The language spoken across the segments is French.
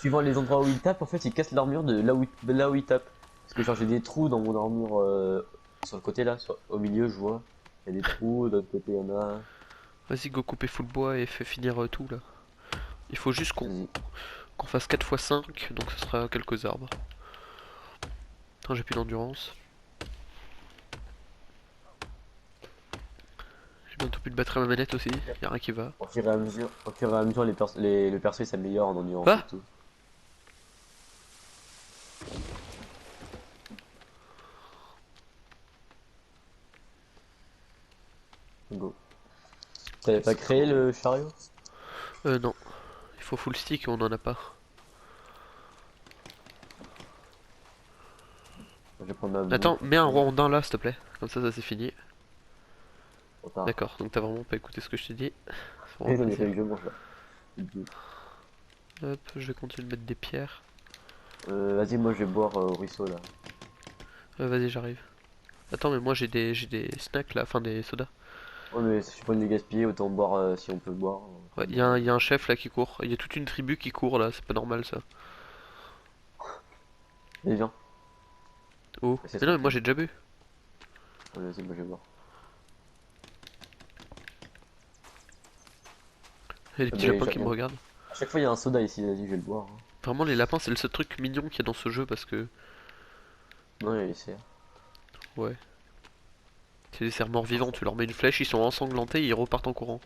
suivant les endroits où ils tapent, en fait, ils cassent l'armure de là où ils tapent. Parce que genre j'ai des trous dans mon armure sur le côté là, au milieu je vois. Il y a des trous, de l'autre côté il y en a. Vas-y, go couper full bois et fais finir tout là. Il faut juste Vas-y. qu'on fasse 4 x 5, donc ce sera quelques arbres. Attends, j'ai plus d'endurance. J'ai bientôt plus de batterie à ma manette aussi, y a rien qui va. Au fur et à mesure le perso il s'améliore en endurance et Quoi? tout. Go. T'avais pas créé le chariot? Non. Il faut full stick et on en a pas. Je vais prendre ma bouffe Attends, mets un après. rondin là s'il te plaît. Comme ça c'est fini. Trop tard. D'accord, donc t'as vraiment pas écouté ce que je t'ai dit. C'est vraiment Et non mais plaisir. fallait que je mange là. Hop, je vais continuer de mettre des pierres. Vas-y moi je vais boire au ruisseau là. Vas-y, j'arrive. Attends, mais moi j'ai des snacks là, enfin des sodas. Ouais mais si je pas de les gaspiller, autant boire si on peut boire. Ouais, Autant il y, a boire. un- y a un chef là qui court. Il y a toute une tribu qui court là, c'est pas normal ça. Allez viens, Oh, c'est mais non, mais moi tranquille. j'ai déjà bu. Ouais, vas-y moi je vais boire. Il y a des petits Mais lapins qui me y a- regardent. à chaque fois il y a un soda ici, vas-y je vais le boire, hein. Vraiment, les lapins c'est le seul truc mignon qu'il y a dans ce jeu parce que, Non il est ouais. C'est des serres morts vivants, tu leur mets une flèche, ils sont ensanglantés et ils repartent en courant.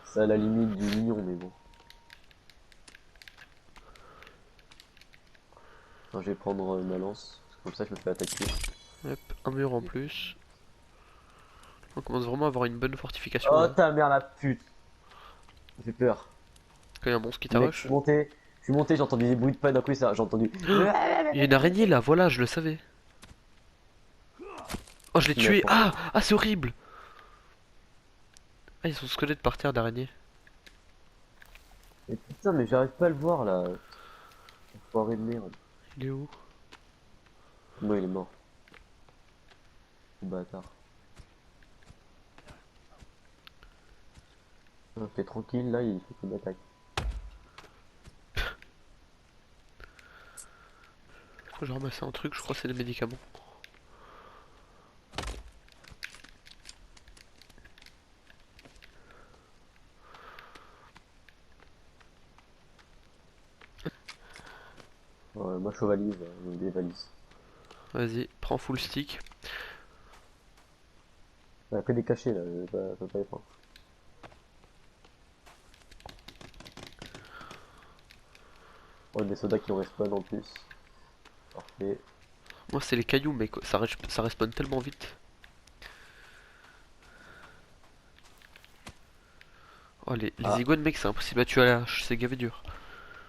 c'est à la limite du mignon mais bon. Attends, je vais prendre ma lance, parce que comme ça je me fais attaquer. Hop, un mur en plus. On commence vraiment à avoir une bonne fortification Oh là. ta mère la pute! Ça fait peur. Quand il y a un monstre qui Mec, t'arrache. je suis monté, j'ai entendu des bruits de pas d'un coup, j'ai entendu. Il y a une araignée là, voilà, je le savais. Oh, je l'ai Qui m'a tué. pour. Ah, ah, c'est horrible. Ah, ils sont squelettes par terre d'araignée. Mais putain, mais j'arrive pas à le voir là. Enfoiré de merde. Il est où? Moi il est mort. Le bâtard. Ok, tranquille, là il fait qu'il m'attaque. Faut que je ramasse un truc, je crois que c'est des médicaments. Ouais, moi je suis aux valises, donc des valises. Vas-y, prends full stick. Il y a que des cachets là, je peux pas les prendre. Oh, des sodas qui ont respawn en plus. Parfait. Moi, c'est les cailloux, mais ça respawn tellement vite. Oh, les Ah, iguanes, mec, c'est impossible à tuer à la hache, c'est gavé dur.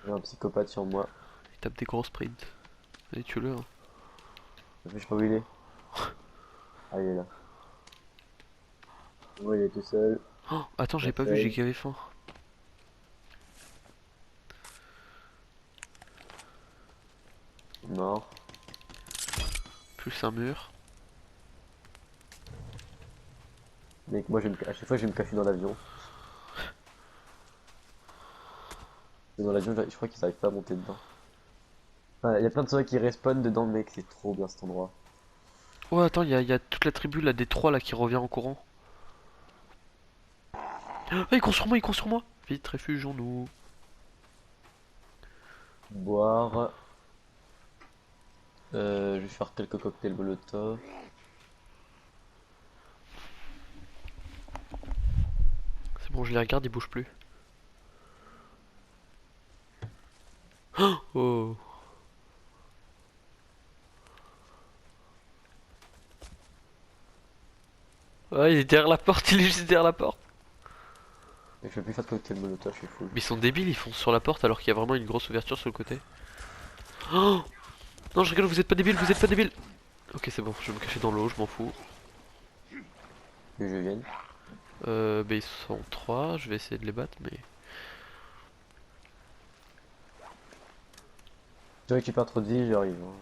j'ai un psychopathe sur moi. Il tape des gros sprints. Allez, tue-le, hein. Je sais pas où il est. Ah, il est là. Moi il est tout seul. Oh, attends, La j'ai pas vu, j'ai save. gavé faim. Mort. Plus un mur. Mec, moi à chaque fois je vais me cacher dans l'avion. Et dans l'avion, je crois qu'ils arrivent pas à monter dedans. Il y a plein de soldats qui respawn dedans, mec, c'est trop bien cet endroit. Oh, attends, il y a toute la tribu là, des trois là qui revient en courant. Ah, il court sur moi, il court sur moi. Vite, réfugions-nous. Boire. Je vais faire quelques cocktails Molotov. C'est bon, je les regarde, ils bougent plus. Oh. Ah, il est derrière la porte, il est juste derrière la porte. Et je vais plus faire de cocktail Molotov, je suis full. Mais ils sont débiles, ils foncent sur la porte alors qu'il y a vraiment une grosse ouverture sur le côté. Oh non, je rigole, vous êtes pas débiles, vous êtes pas débiles. Ok, c'est bon, je vais me cacher dans l'eau, je m'en fous. Que je vienne. Bah ils sont trois, je vais essayer de les battre, mais... Je récupère trop de vie, j'arrive, hein.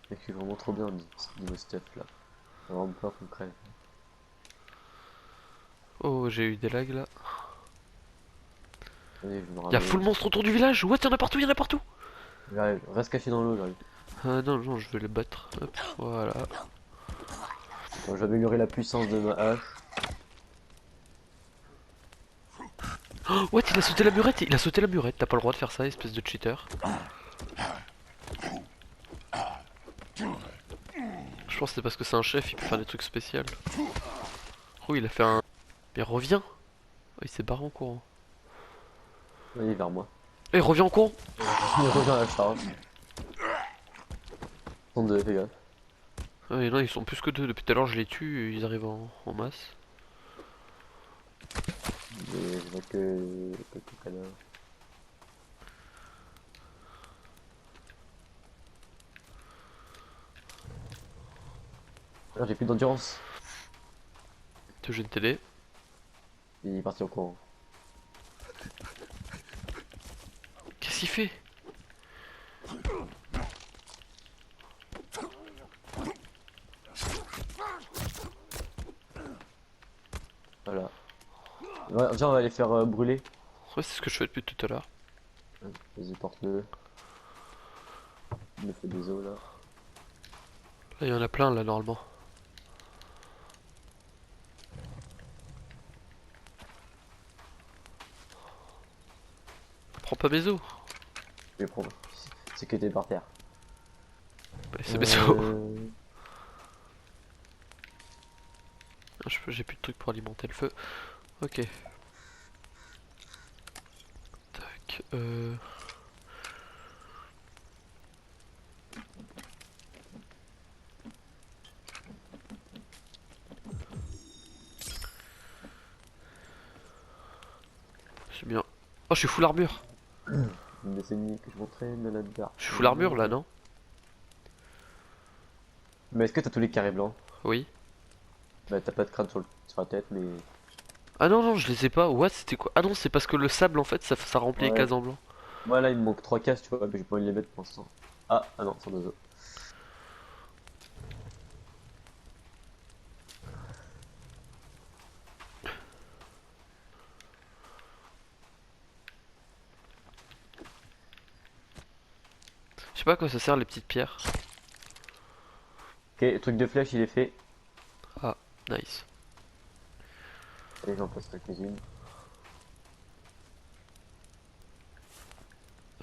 Mec, je suis vraiment trop bien niveau stuff là. J'ai vraiment peur qu'on crève. Oh, j'ai eu des lags là. Allez, je me Y'a ramène. full monstre autour du village. What, y'en a partout, y'en a partout. J'arrive, reste caché dans l'eau, j'arrive. Ah non, non, je vais les battre. Hop, voilà. Bon, je vais améliorer la puissance de ma hache. Oh, what, il a sauté la murette. Il a sauté la murette. T'as pas le droit de faire ça, espèce de cheater. Je pense que c'est parce que c'est un chef, il peut faire des trucs spéciaux. Oh, il a fait un... Mais reviens. Oh, il s'est barré en courant. Allez, vers moi. Eh, reviens en courant. Il revient à la charge. 32, fais gaffe. Ah, mais non, ils sont plus que deux. Depuis tout à l'heure, je les tue, ils arrivent en masse. Et je vois que quelques cadavres. Ah, j'ai plus d'endurance. J'ai une télé. Il est parti au courant. Qu'est-ce qu'il fait? Voilà. Viens, on va les faire brûler. Ouais, c'est ce que je fais depuis tout à l'heure. Vas-y, porte-le. Il me fait des os là. Là, il y en a plein, là, normalement. Prends pas mes os. Je vais prendre. C'est que t'es par terre. Ouais, c'est mes os. Euh... J'ai plus de trucs pour alimenter le feu. Ok. Tac. C'est bien. Oh, je suis full armure. Une décennie que je m'entraîne là-dedans. Je suis full armure là, non? Mais est-ce que t'as tous les carrés blancs? Oui. Bah t'as pas de crâne sur la tête, mais... Ah non, non, je les ai pas. What, c'était quoi? Ah non, c'est parce que le sable, en fait, ça remplit les Ouais. cases en blanc. Moi là il me manque 3 cases, tu vois, mais j'ai pas envie de les mettre pour l'instant. Ah non, c'est un oiseau. Je sais pas à quoi ça sert, les petites pierres. Ok, le truc de flèche il est fait. Ah, nice. Allez, j'en place la cuisine.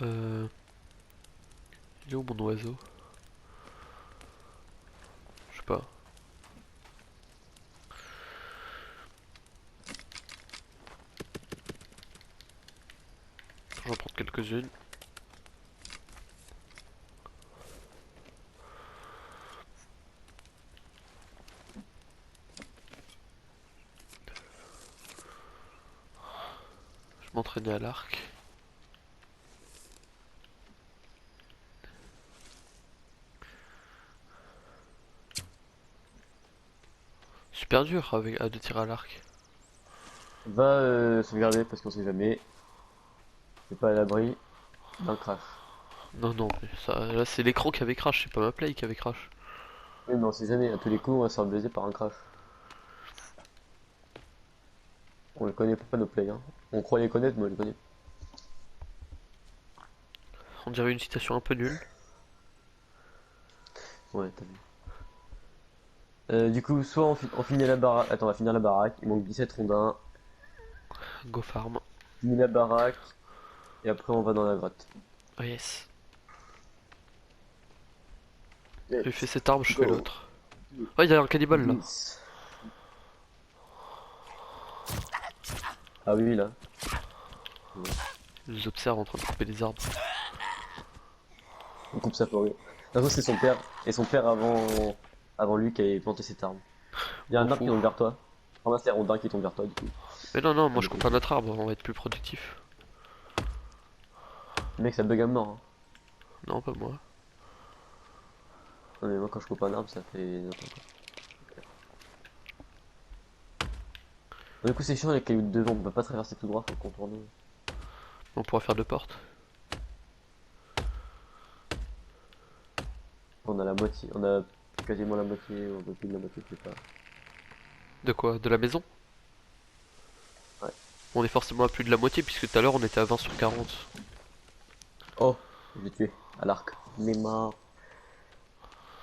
Euh... Il est où mon oiseau? Je sais pas. Je vais en prendre quelques-unes. Je m'entraînais à l'arc. Super dur avec de tirer à l'arc. Va sauvegarder parce qu'on sait jamais. C'est pas à l'abri d'un crash. Non, non, mais ça, là c'est l'écran qui avait crash, c'est pas ma play qui avait crash. Oui mais on sait jamais, à tous les coups on va se faire baiser par un crash. On les connaît pas nos plays hein. On croit les connaître mais on les connaît. On dirait une citation un peu nulle. Ouais t'as vu. Du coup soit on finit la baraque. Attends on va finir la baraque, il manque 17 rondins. Go farm. Finit la baraque et après on va dans la grotte. Oh yes. J'ai fait Let's cette arme, je fais go. l'autre. Oh, il y a un cannibale là. Yes. Ah oui là. Je les observe en train de couper des arbres. On coupe sa forêt. De toute façon c'est son père. Et son père avant lui qui avait planté cette arme. Il y a un M'en arbre qui fous. tombe vers toi. Ramasse les rondins qui tombent vers toi du coup. Mais non, non, moi je coupe un autre arbre, on va être plus productif. Mec ça bug à mort hein. Non, pas moi. Non mais moi quand je coupe un arbre ça fait n'importe quoi. Du coup c'est chiant les cailloux de devant, on peut pas traverser tout droit, faut contourner. On pourra faire deux portes. On a la moitié, on a quasiment la moitié, on a plus de la moitié, je sais pas. De quoi? De la maison? On est forcément à plus de la moitié puisque tout à l'heure on était à 20 sur 40. Oh, je l'ai tué à l'arc. Neymar.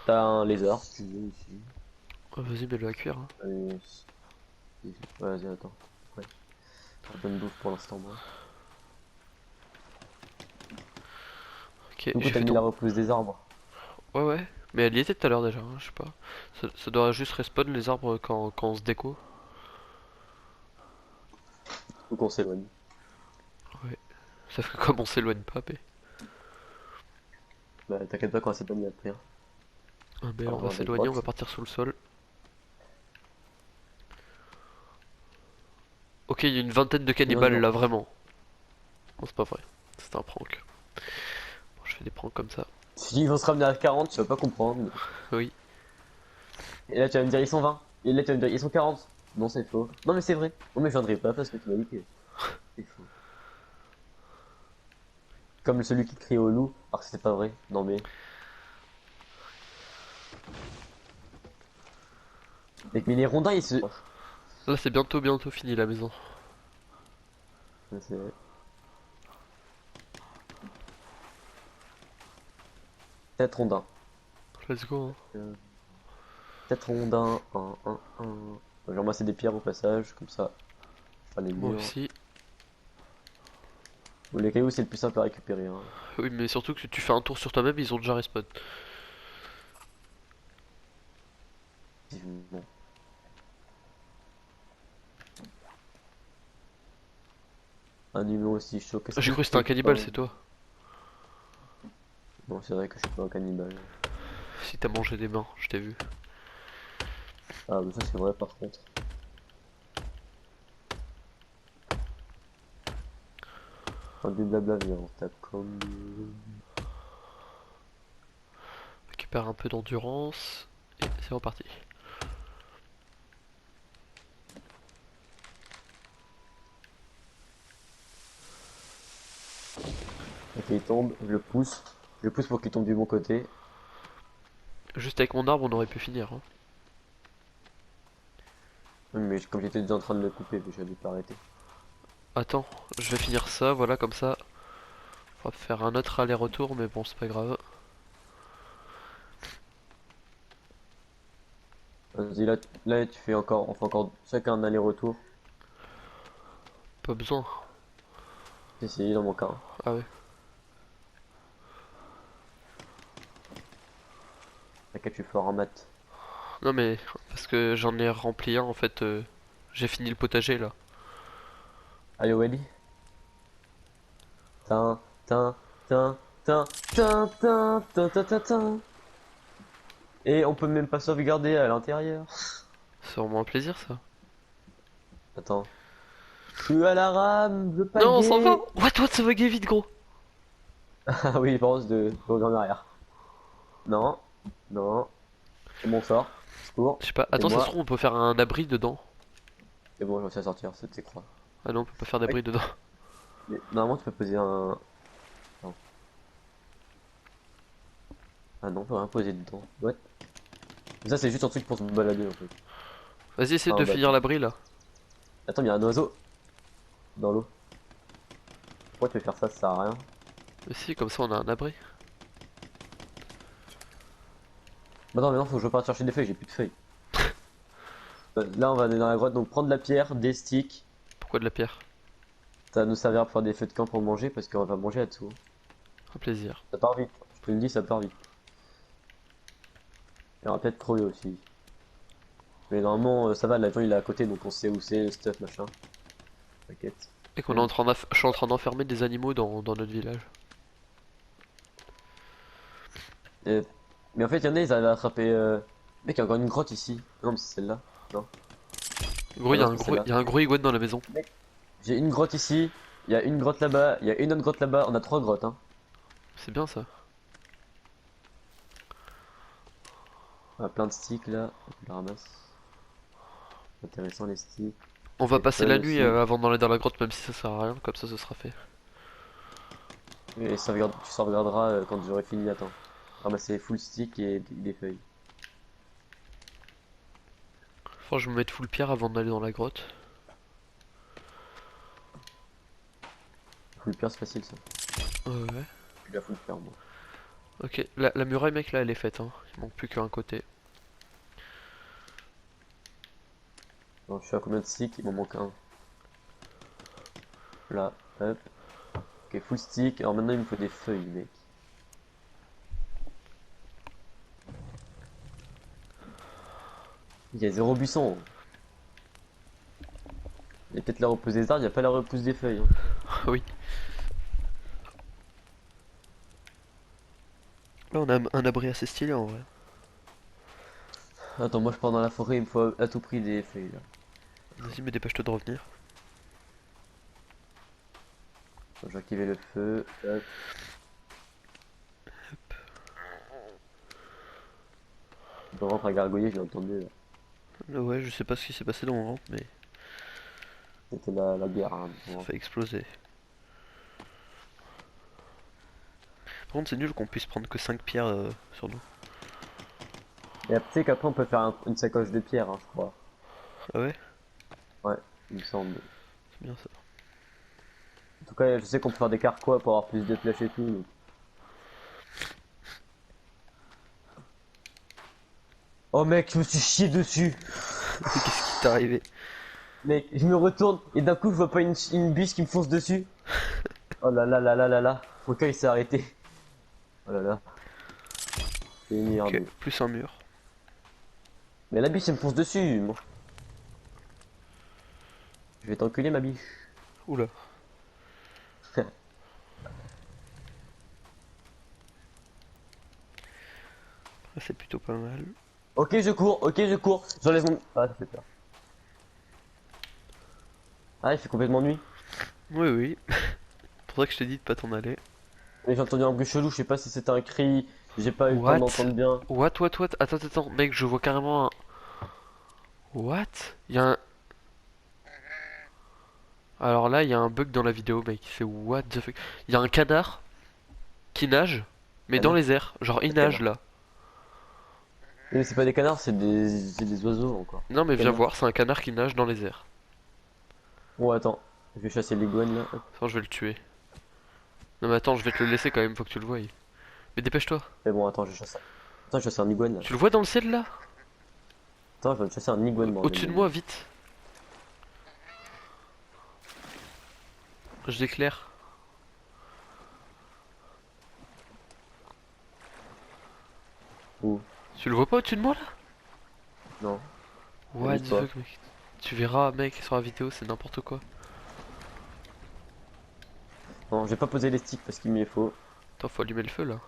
T'as un lézard, si tu veux ici. Oh, vas-y, mets-le à cuire, hein. Allez, vas-y, attends. Ouais. Un peu de bouffe pour l'instant, moi. Ok, Du coup, j'ai t'as fait mis ton. la repousse des arbres. Ouais, ouais. Mais elle y était tout à l'heure déjà, hein, je sais pas. Ça doit juste respawn les arbres quand on se déco. Faut qu'on s'éloigne. Ouais. Ça fait comme on s'éloigne pas, mais. Bah, t'inquiète pas quand c'est pas mis après. Hein. Ah, mais On va on va avoir des s'éloigner, on va grottes. partir sous le sol. Ok, il y a une vingtaine de Combien de cannibales là, gens? vraiment. Non, c'est pas vrai. C'est un prank. Bon, je fais des pranks comme ça. Si ils vont se ramener à 40, tu vas pas comprendre. Oui. Et là, tu vas me dire, ils sont 20. Et là, tu vas me dire, ils sont 40. Non, c'est faux. Non, mais c'est vrai. Non, mais je viendrai pas parce que tu m'as dit que c'est faux. Comme celui qui crie au loup, alors que c'était pas vrai. Non, mais. Mais les rondins, ils se. Là, c'est bientôt fini la maison. C'est 7 rondins. Let's go, hein. 7 rondins, un. Je vais ramasser des pierres au passage, comme ça. Pas les Moi murs. aussi. Ou les cailloux, c'est le plus simple à récupérer. Hein. Oui, mais surtout que tu fais un tour sur toi-même, ils ont déjà respawn. Vivement. Un humain aussi chaud. Qu'est-ce Ah, j'ai qu'il cru que c'était fait un cannibale, pas? c'est toi. Non, c'est vrai que je suis pas un cannibale. Si t'as mangé des mains, je t'ai vu. Ah, mais ça, c'est vrai par contre. Enfin, du blabla, viens, on tape comme. Récupère un peu d'endurance. Et c'est reparti. Ok, il tombe, je le pousse. Je le pousse pour qu'il tombe du bon côté. Juste avec mon arbre, on aurait pu finir, hein. Mais comme j'étais déjà en train de le couper, j'avais pas arrêté. Attends, je vais finir ça, voilà, comme ça. On va faire un autre aller-retour, mais bon, c'est pas grave. Vas-y, là, tu fais encore, on fait encore chacun un aller-retour. Pas besoin. J'ai essayé dans mon cas. Hein. Ah ouais. T'inquiète, tu feras un mat. Non mais, parce que j'en ai rempli un, en fait. J'ai fini le potager, là. Allez, Wally. Tin, tin, tin, tin, tin, tin, tin, tin, tin, tin. Et on peut même pas sauvegarder à l'intérieur. C'est vraiment un plaisir, ça. Attends. Je suis à la rame, je Non, on s'en va! pagaie. What, ça va gay vite, gros! Ah oui, il pense de revenir en arrière. Non, non. C'est mon sort. Secours. Je sais pas, C'est attends, ça se moi. trouve, on peut faire un abri dedans. C'est bon, j'ai réussi à sortir, c'est de tes croix. Ah non, on peut pas faire Oui. d'abri dedans. Mais normalement, tu peux poser un. Non. Ah non, on peut rien poser dedans. What? Mais ça, c'est juste un truc pour se balader en fait. Vas-y, essaie Pas un de finir bâton. l'abri, là. Attends, il y a un oiseau dans l'eau. Pourquoi tu veux faire ça? Ça sert à rien. Mais si, comme ça, on a un abri. Bah non, mais non, faut que je reparte chercher des feuilles, j'ai plus de feuilles. Là, on va aller dans la grotte, donc prendre de la pierre, des sticks. Pourquoi de la pierre? Ça nous servira pour faire des feux de camp pour manger parce qu'on va manger là-dessous. Un plaisir. Ça part vite. Je te le dis, ça part vite. Il y aura peut-être crevé aussi. Mais normalement, ça va, l'avion il est à côté donc on sait où c'est, le stuff, machin. T'inquiète. Et qu'on est en train je suis en train d'enfermer des animaux dans notre village. Euh, Mais en fait, il y en a, ils avaient attrapé. Mec, il y a encore une grotte ici. Non, mais c'est celle-là. Non. Gros, Ah il y a non, un c'est pas gros, celle-là. il y a un gros iguane dans la maison. Mec, j'ai une grotte ici. Il y a une grotte là-bas. Il y a une autre grotte là-bas. On a 3 grottes, hein. C'est bien ça. On a plein de sticks là. Je les ramasse. Intéressant les sticks. On va C'est passer fun la nuit aussi. avant d'aller dans la grotte, même si ça sert à rien, comme ça ce sera fait. Et tu sauvegarderas quand j'aurai fini. Attends. Ramasser full stick et des feuilles. Faut que je me mette full pierre avant d'aller dans la grotte. full pierre, c'est facile ça. Ouais. Je la full pierre moi. Ok, la muraille mec là elle est faite hein. Il manque plus qu'un côté. Alors, je suis à combien de stick? Il m'en manque un. Là, hop. Ok, full stick. Alors maintenant il me faut des feuilles, mec. Il y a zéro buisson. Il y a peut-être la repousse des arbres, il n'y a pas la repousse des feuilles. Hein. Oui. Là on a un abri assez stylé en vrai. Attends, moi je pars dans la forêt, il me faut à tout prix des feuilles là. Vas-y mais dépêche-toi de revenir. Attends, j'ai activé le feu. Hop. Je rentre à gargouiller, j'ai entendu là. Ouais je sais pas ce qui s'est passé dans mon ventre mais C'était la guerre. Hein, ça bon. fait exploser. Par contre c'est nul qu'on puisse prendre que 5 pierres sur nous. Et tu sais qu'après on peut faire une sacoche de pierre, hein, je crois. Ah ouais? Ouais, il me semble. C'est bien ça. En tout cas, je sais qu'on peut faire des carquois pour avoir plus de flèches et tout. Donc. Oh mec, je me suis chié dessus. Qu'est-ce qui t'est arrivé? Mec, je me retourne et d'un coup je vois pas une biche qui me fonce dessus. Oh là là là là là là. Pourquoi il s'est arrêté? Oh là là. C'est une Ok, merde. plus un mur. Mais la biche elle me fonce dessus. Moi. Je vais t'enculer ma biche. Oula. Ah, c'est plutôt pas mal. Ok, je cours, ok, je cours. J'enlève mon. Ah, ça fait peur. Ah, il fait complètement nuit. Oui, oui. C'est pour ça que je t'ai dit de pas t'en aller. Mais j'ai entendu un bruit chelou, je sais pas si c'était un cri. J'ai pas eu le temps What? d'entendre bien. What? Attends, attends, mec, je vois carrément un. What? Il y a un. Alors là, il y a un bug dans la vidéo, mec. C'est what the fuck? Il y a un canard qui nage, mais dans Canard. les airs. Genre, il Pas de nage canard. là. Mais c'est pas des canards, c'est des oiseaux encore. Non, mais viens Canard. voir, c'est un canard qui nage dans les airs. Oh, attends. Je vais chasser l'iguane là. Hop. Attends, je vais le tuer. Non, mais attends, je vais te le laisser quand même, faut que tu le voies. Mais dépêche-toi. Mais bon, attends, je chasse ça. Attends, je chasse un iguane là. Tu le vois dans le ciel là? Attends, je vais chasser un iguane, bordel Au-dessus de de moi, merde. vite. Je l'éclaire. Où? Tu le vois pas au-dessus de moi là? Non. What Bouge the pas. fuck, mec? Tu verras, mec, sur la vidéo, c'est n'importe quoi. Non, j'ai pas posé les sticks parce qu'il m'y faut. Attends, faut allumer le feu là.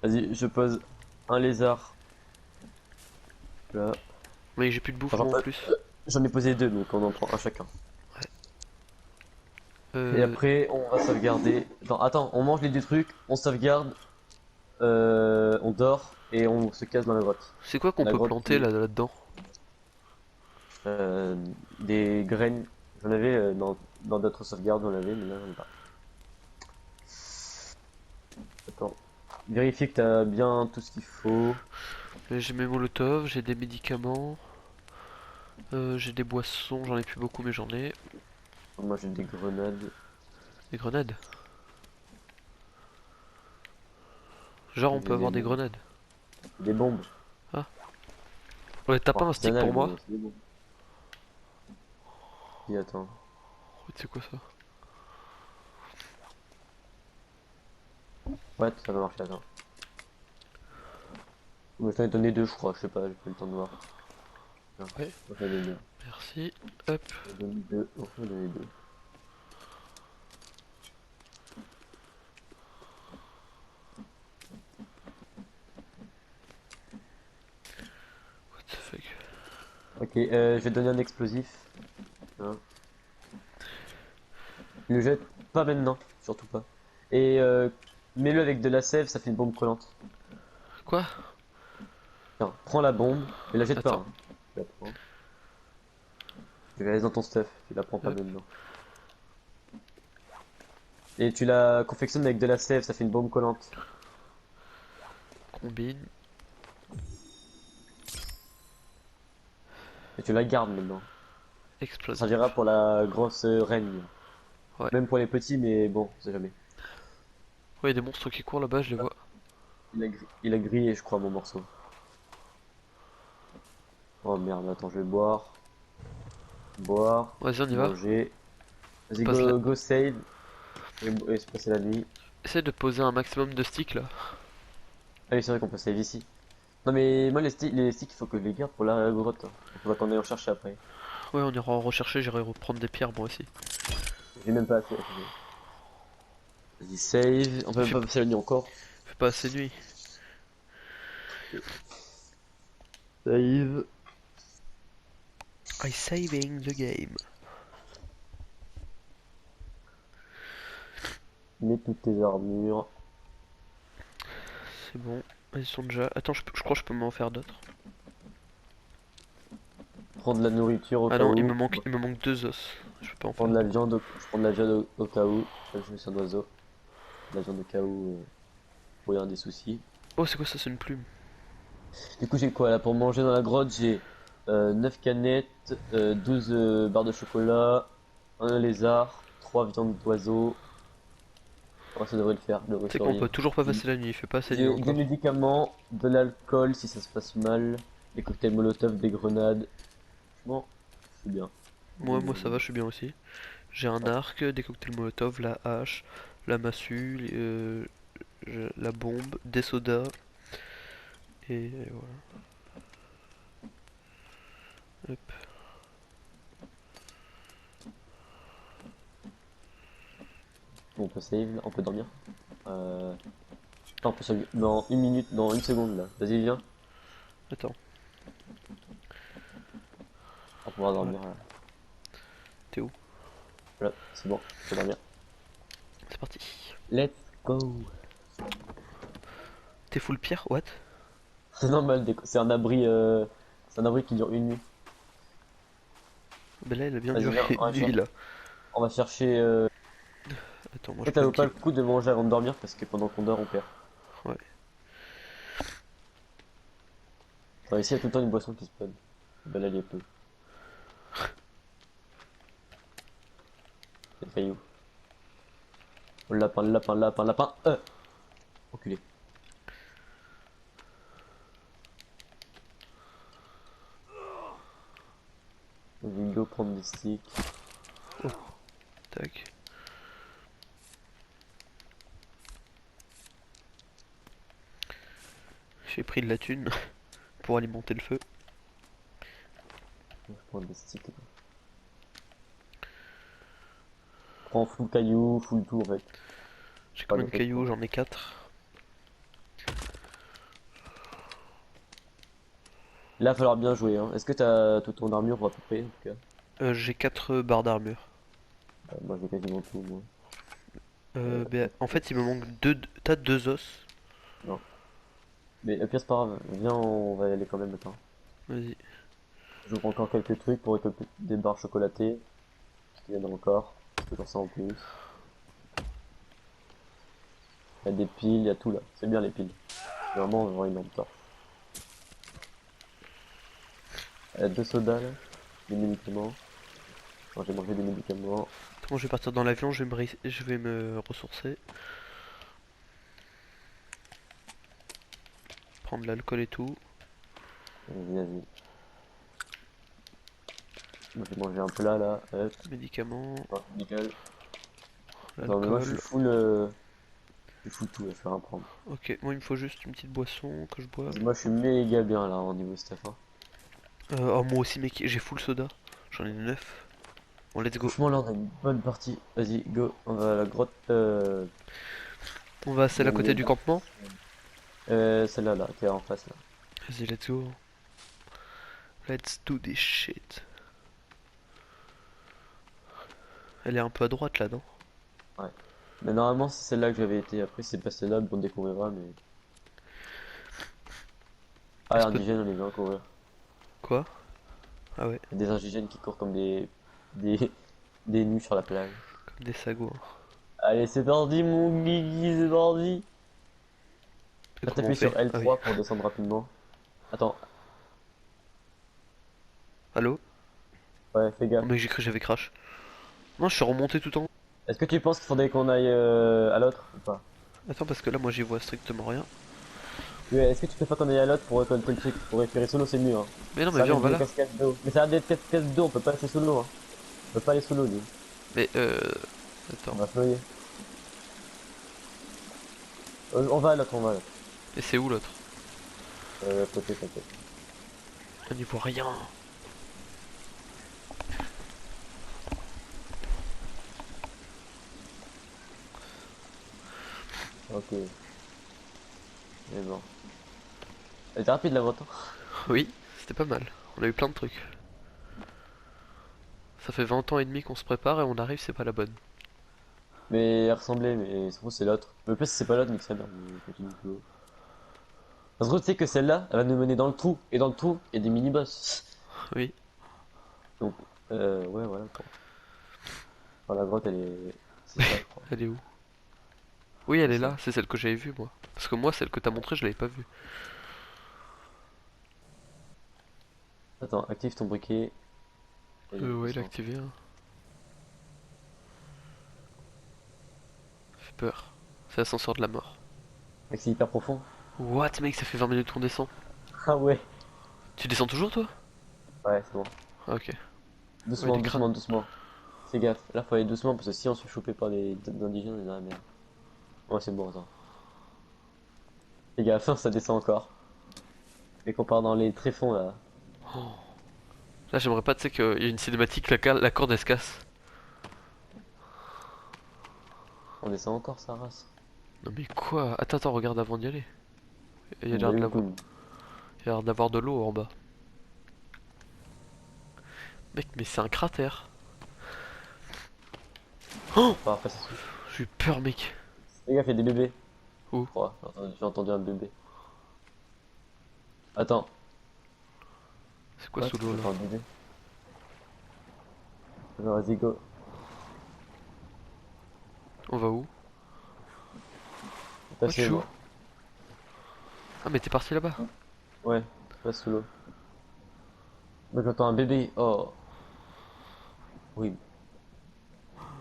Vas-y, je pose un lézard. Là. Mec, j'ai plus de bouffe Enfin, moi en plus. j'en ai posé deux, donc on en prend un chacun. Et Euh, après, on va sauvegarder. Attends, on mange les deux trucs, on sauvegarde, on dort et on se casse dans la grotte. c'est quoi qu'on La peut grotte planter qui là-dedans? des graines. J'en avais dans d'autres sauvegardes, j'en avais, mais là j'en ai pas. Attends. Vérifier que t'as bien tout ce qu'il faut. J'ai mes molotovs, j'ai des médicaments, j'ai des boissons, j'en ai plus beaucoup mais j'en ai. Moi j'ai des grenades. Des grenades. Genre on peut J'ai des avoir des bombes. grenades. Des bombes. Ah. Ouais, t'as Bon, pas un stick pour artisanales, moi? mais c'est des bombes. Et attends. Oh, c'est quoi ça? Ouais, ça va marcher, attends. Moi je t'en ai donné deux, je crois, je sais pas, j'ai pas eu le temps de voir. Non, Ouais. moi j'en ai donné deux. Merci. Hop. J'en ai donné deux. Oh, j'en ai donné deux. What the fuck? Ok, je vais te donner un explosif. Hein. Le jette pas maintenant, surtout pas. Et mets-le avec de la sève, ça fait une bombe collante. Quoi? Tiens, prends la bombe, mais la jette pas. Attends. Hein. Tu la prends. Tu la laisses dans ton stuff, tu la prends pas Hop. maintenant. Et tu la confectionnes avec de la sève, ça fait une bombe collante. Combine. Et tu la gardes maintenant. Ça Explosif. servira pour la grosse reine. Ouais. Même pour les petits, mais bon, on sait jamais. Ouais, il y a des monstres qui courent là-bas, je les Ah, vois. il a grillé, je crois, mon morceau. Oh merde, attends, je vais boire. Boire. Vas-y, on y va. Manger. On Vas-y, passe la... go save. Et se passer la nuit. Essaye de poser un maximum de sticks là. Ah oui, c'est vrai qu'on peut save ici. Non mais moi les sticks, il faut que je les garde pour la grotte, hein. Donc on va qu'on aille en chercher après. Ouais, on ira en rechercher, j'irai reprendre des pierres moi aussi. J'ai même pas assez. Vas-y, save. On peut Il même fait, pas passer la nuit encore. fait pas assez nuit. Save. I saving the game. Mets toutes tes armures. C'est bon. Ils sont déjà... Attends, je crois que je peux m'en faire d'autres. Prends de la nourriture au Ah cas non, où. il me manque 2 os. Je peux pas en Prends faire de la beaucoup. viande je prends de la viande au cas où. Je me suis un oiseau. De la viande au cas où. Pour y avoir des soucis. Oh, c'est quoi ça? C'est une plume. Du coup, j'ai quoi là? Pour manger dans la grotte, j'ai 9 canettes, 12 barres de chocolat, un lézard, 3 viandes d'oiseau. Oh, ça devrait le faire, je devrais Tu sais qu'on peut survivre. toujours pas passer la nuit, il fait pas assez nuit J'ai des encore. médicaments, de l'alcool si ça se passe mal, des cocktails Molotov, des grenades. Bon, je suis bien. Moi ça va, je suis bien aussi. J'ai un arc, des cocktails Molotov, la hache, la massue, la bombe, des sodas, et voilà. Hop. On peut save, on peut dormir. Euh... Attends, on peut survivre dans une minute, dans une seconde là. Vas-y, viens. Attends, On va pouvoir ouais, dormir là. t'es où? Voilà, c'est bon, on peut dormir. C'est parti. Let's go. T'es full pierre? What? C'est normal, c'est un abri qui dure une nuit. Ben là, il a bien Vas-y, duré viens, une nuit là. on va chercher. Attends, moi je Peut-être prends ça une vaut pas petite. le coup de manger avant de dormir parce que pendant qu'on dort, on perd. Ouais. Enfin, ici, il y a tout le temps une boisson qui spawn. Ben là, il y a peu. Il y a failli où? Oh, le lapin, le lapin, le lapin, le lapin. Enculé. Vas-y, go prendre des sticks. Tac. J'ai pris de la thune pour alimenter le feu. Je prends des sticks. Prends full caillou, full tout en fait. J'ai Pas combien de de fait cailloux? quoi. J'en ai 4. Là, il va falloir bien jouer, hein. Est-ce que t'as tout ton armure pour à peu près en tout cas? J'ai 4 barres d'armure. Moi, j'ai quasiment tout, moi. Ben, en fait, il me manque 2. T'as 2 os. Non. Mais le pire, c'est pas grave. Viens, on va y aller quand même maintenant. Vas-y. J'ouvre encore quelques trucs pour récolter des barres chocolatées. Il y en a encore. Toujours ça en plus. Il y a des piles, il y a tout là. C'est bien les piles. Vraiment, on va avoir une lampe torche. Il y a deux sodas là. Des médicaments. Moi, j'ai mangé des médicaments. Attends, je vais partir dans l'avion, je vais me ressourcer. Prendre l'alcool et tout. Vas-y, vas-y. Moi, j'ai mangé un plat là. Hop. Médicaments, Oh, nickel. Non, mais moi, l'alcool. je suis full tout, je vais faire un prendre. Ok, moi il me faut juste une petite boisson que je bois. Moi, je suis méga bien là au niveau stuff, hein. Oh, moi aussi, mec, j'ai full soda. J'en ai 9. Bon, let's go. Franchement, là, on a une bonne partie. Vas-y, go. On va à la grotte. On va à celle à côté du campement. Celle-là, là, qui est en face là. Vas-y, let's go. Let's do this shit. Elle est un peu à droite là, non? Ouais. Mais normalement, c'est celle-là que j'avais été. Après, c'est pas celle-là qu'on découvrira, mais. Ah, Est-ce que... indigènes, on les vient courir. Quoi? Ah ouais, Il y a des indigènes qui courent comme des, des nus sur la plage. comme des sagots, hein. Allez, c'est parti, mon Guigui, c'est parti. Et T'as comment tapé on sur fait? Ah oui. L3 pour descendre rapidement. Attends, Allô? Ouais, fais Oh gaffe. mec, j'ai cru que j'avais crash. Non, je suis remonté tout en haut. Est-ce que tu penses qu'il faudrait qu'on aille à l'autre ou pas? Attends, parce que là, moi, j'y vois strictement rien. Ouais, est-ce que tu préfères qu'on aille à l'autre pour récolter le truc? Pour récupérer solo, c'est mieux, hein. Mais non, mais Ça va viens, on être va des là. cascades d'eau. Mais ça va être des cascades d'eau, on peut pas laisser solo, hein. On peut pas aller solo, lui. Mais On Attends. va se noyer. On va à l'autre, on va à l'autre. Et c'est où l'autre? Côté, côté. On n'y voit rien. Ok. Mais bon. Elle était rapide la moto. Oui, c'était pas mal. On a eu plein de trucs. Ça fait 20 ans et demi qu'on se prépare et on arrive, c'est pas la bonne. Mais elle ressemblait, mais ça se trouve c'est l'autre. Le plus c'est pas l'autre, mais que ça merde. On continue plus haut. Ça se trouve, tu sais que celle-là, elle va nous mener dans le trou. Et dans le trou, il y a des mini-boss. Oui. Donc, ouais, voilà quoi. Enfin, la grotte, elle est. C'est ça, je crois. Elle est où? Oui, elle C'est est ça. là, c'est celle que j'avais vue moi. Parce que moi, celle que t'as montrée, je l'avais pas vue. Attends, active ton briquet. Et Ouais, il est descends. activé. Hein. Ça fait peur. C'est l'ascenseur de la mort. Mec, c'est hyper profond. What, mec, ça fait 20 minutes qu'on descend. Ah ouais. Tu descends toujours, toi? Ouais, c'est bon. Ah, ok. Ouais, Doucement, des crânes. doucement, doucement. Fais gaffe. Là, faut aller doucement parce que si on se fait choper par des indigènes, on est dans la merde. Ouais, c'est bon, attends. Fais gaffe, ça descend encore. Et qu'on part dans les tréfonds là. Là, j'aimerais pas, tu sais, qu'il y a une cinématique, la corde elle se casse. On descend encore, sa race. Non, mais quoi? Attends, attends, regarde avant d'y aller. Il y a l'air de Une l'avoir. cool. Il y a l'air d'avoir de l'eau en bas. Mec, mais c'est un cratère. Oh! Enfin, après, ça se J'ai eu peur, mec. Les gars, il y a des bébés. Où? Je crois. J'ai entendu un bébé. Attends. C'est quoi Quoi? sous l'eau là? J'entends un bébé. Alors, vas-y, go. On va où? What, je Passez, suis où? moi. Ah, mais t'es parti là-bas. Ouais, je passe sous l'eau. Mais j'entends un bébé. Oh. Oui.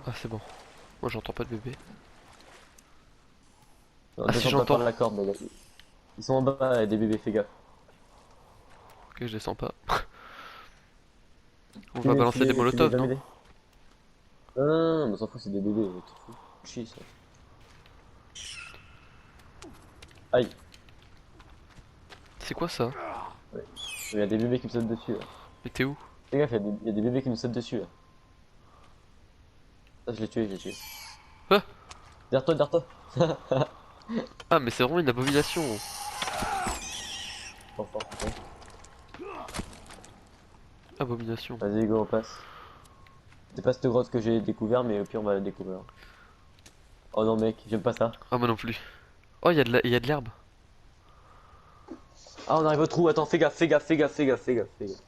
Ah, c'est bon. Moi, j'entends pas de bébé. Non, Ah, si, descends pas par j'entends. la corde, les gars. Ils sont en bas, il y a des bébés, fais gaffe. Ok, je descends pas. On va C'est balancer des des molotovs, non? bébés. Non, non, non, mais on s'en fout, c'est des bébés. Tu te fous. Chier, ça. Aïe. C'est quoi ça? Ouais. Il y a des bébés qui me sautent dessus, là. Mais t'es où? Fais gaffe, il y a des bébés qui me sautent dessus, là. Ça, je l'ai tué, je l'ai tué. Ah! Derrière toi, derrière toi. Ah, mais c'est vraiment une abomination. Fort, fort, putain. Abomination. Vas-y, go, on passe. C'est pas cette grotte que j'ai découvert, mais au pire, on va la découvrir. Oh non, mec, j'aime pas ça. Ah, moi non plus. Oh, il y a de l'herbe. Ah, on arrive au trou. Attends, fais gaffe, fais gaffe, fais gaffe, fais gaffe, fais gaffe, fais gaffe.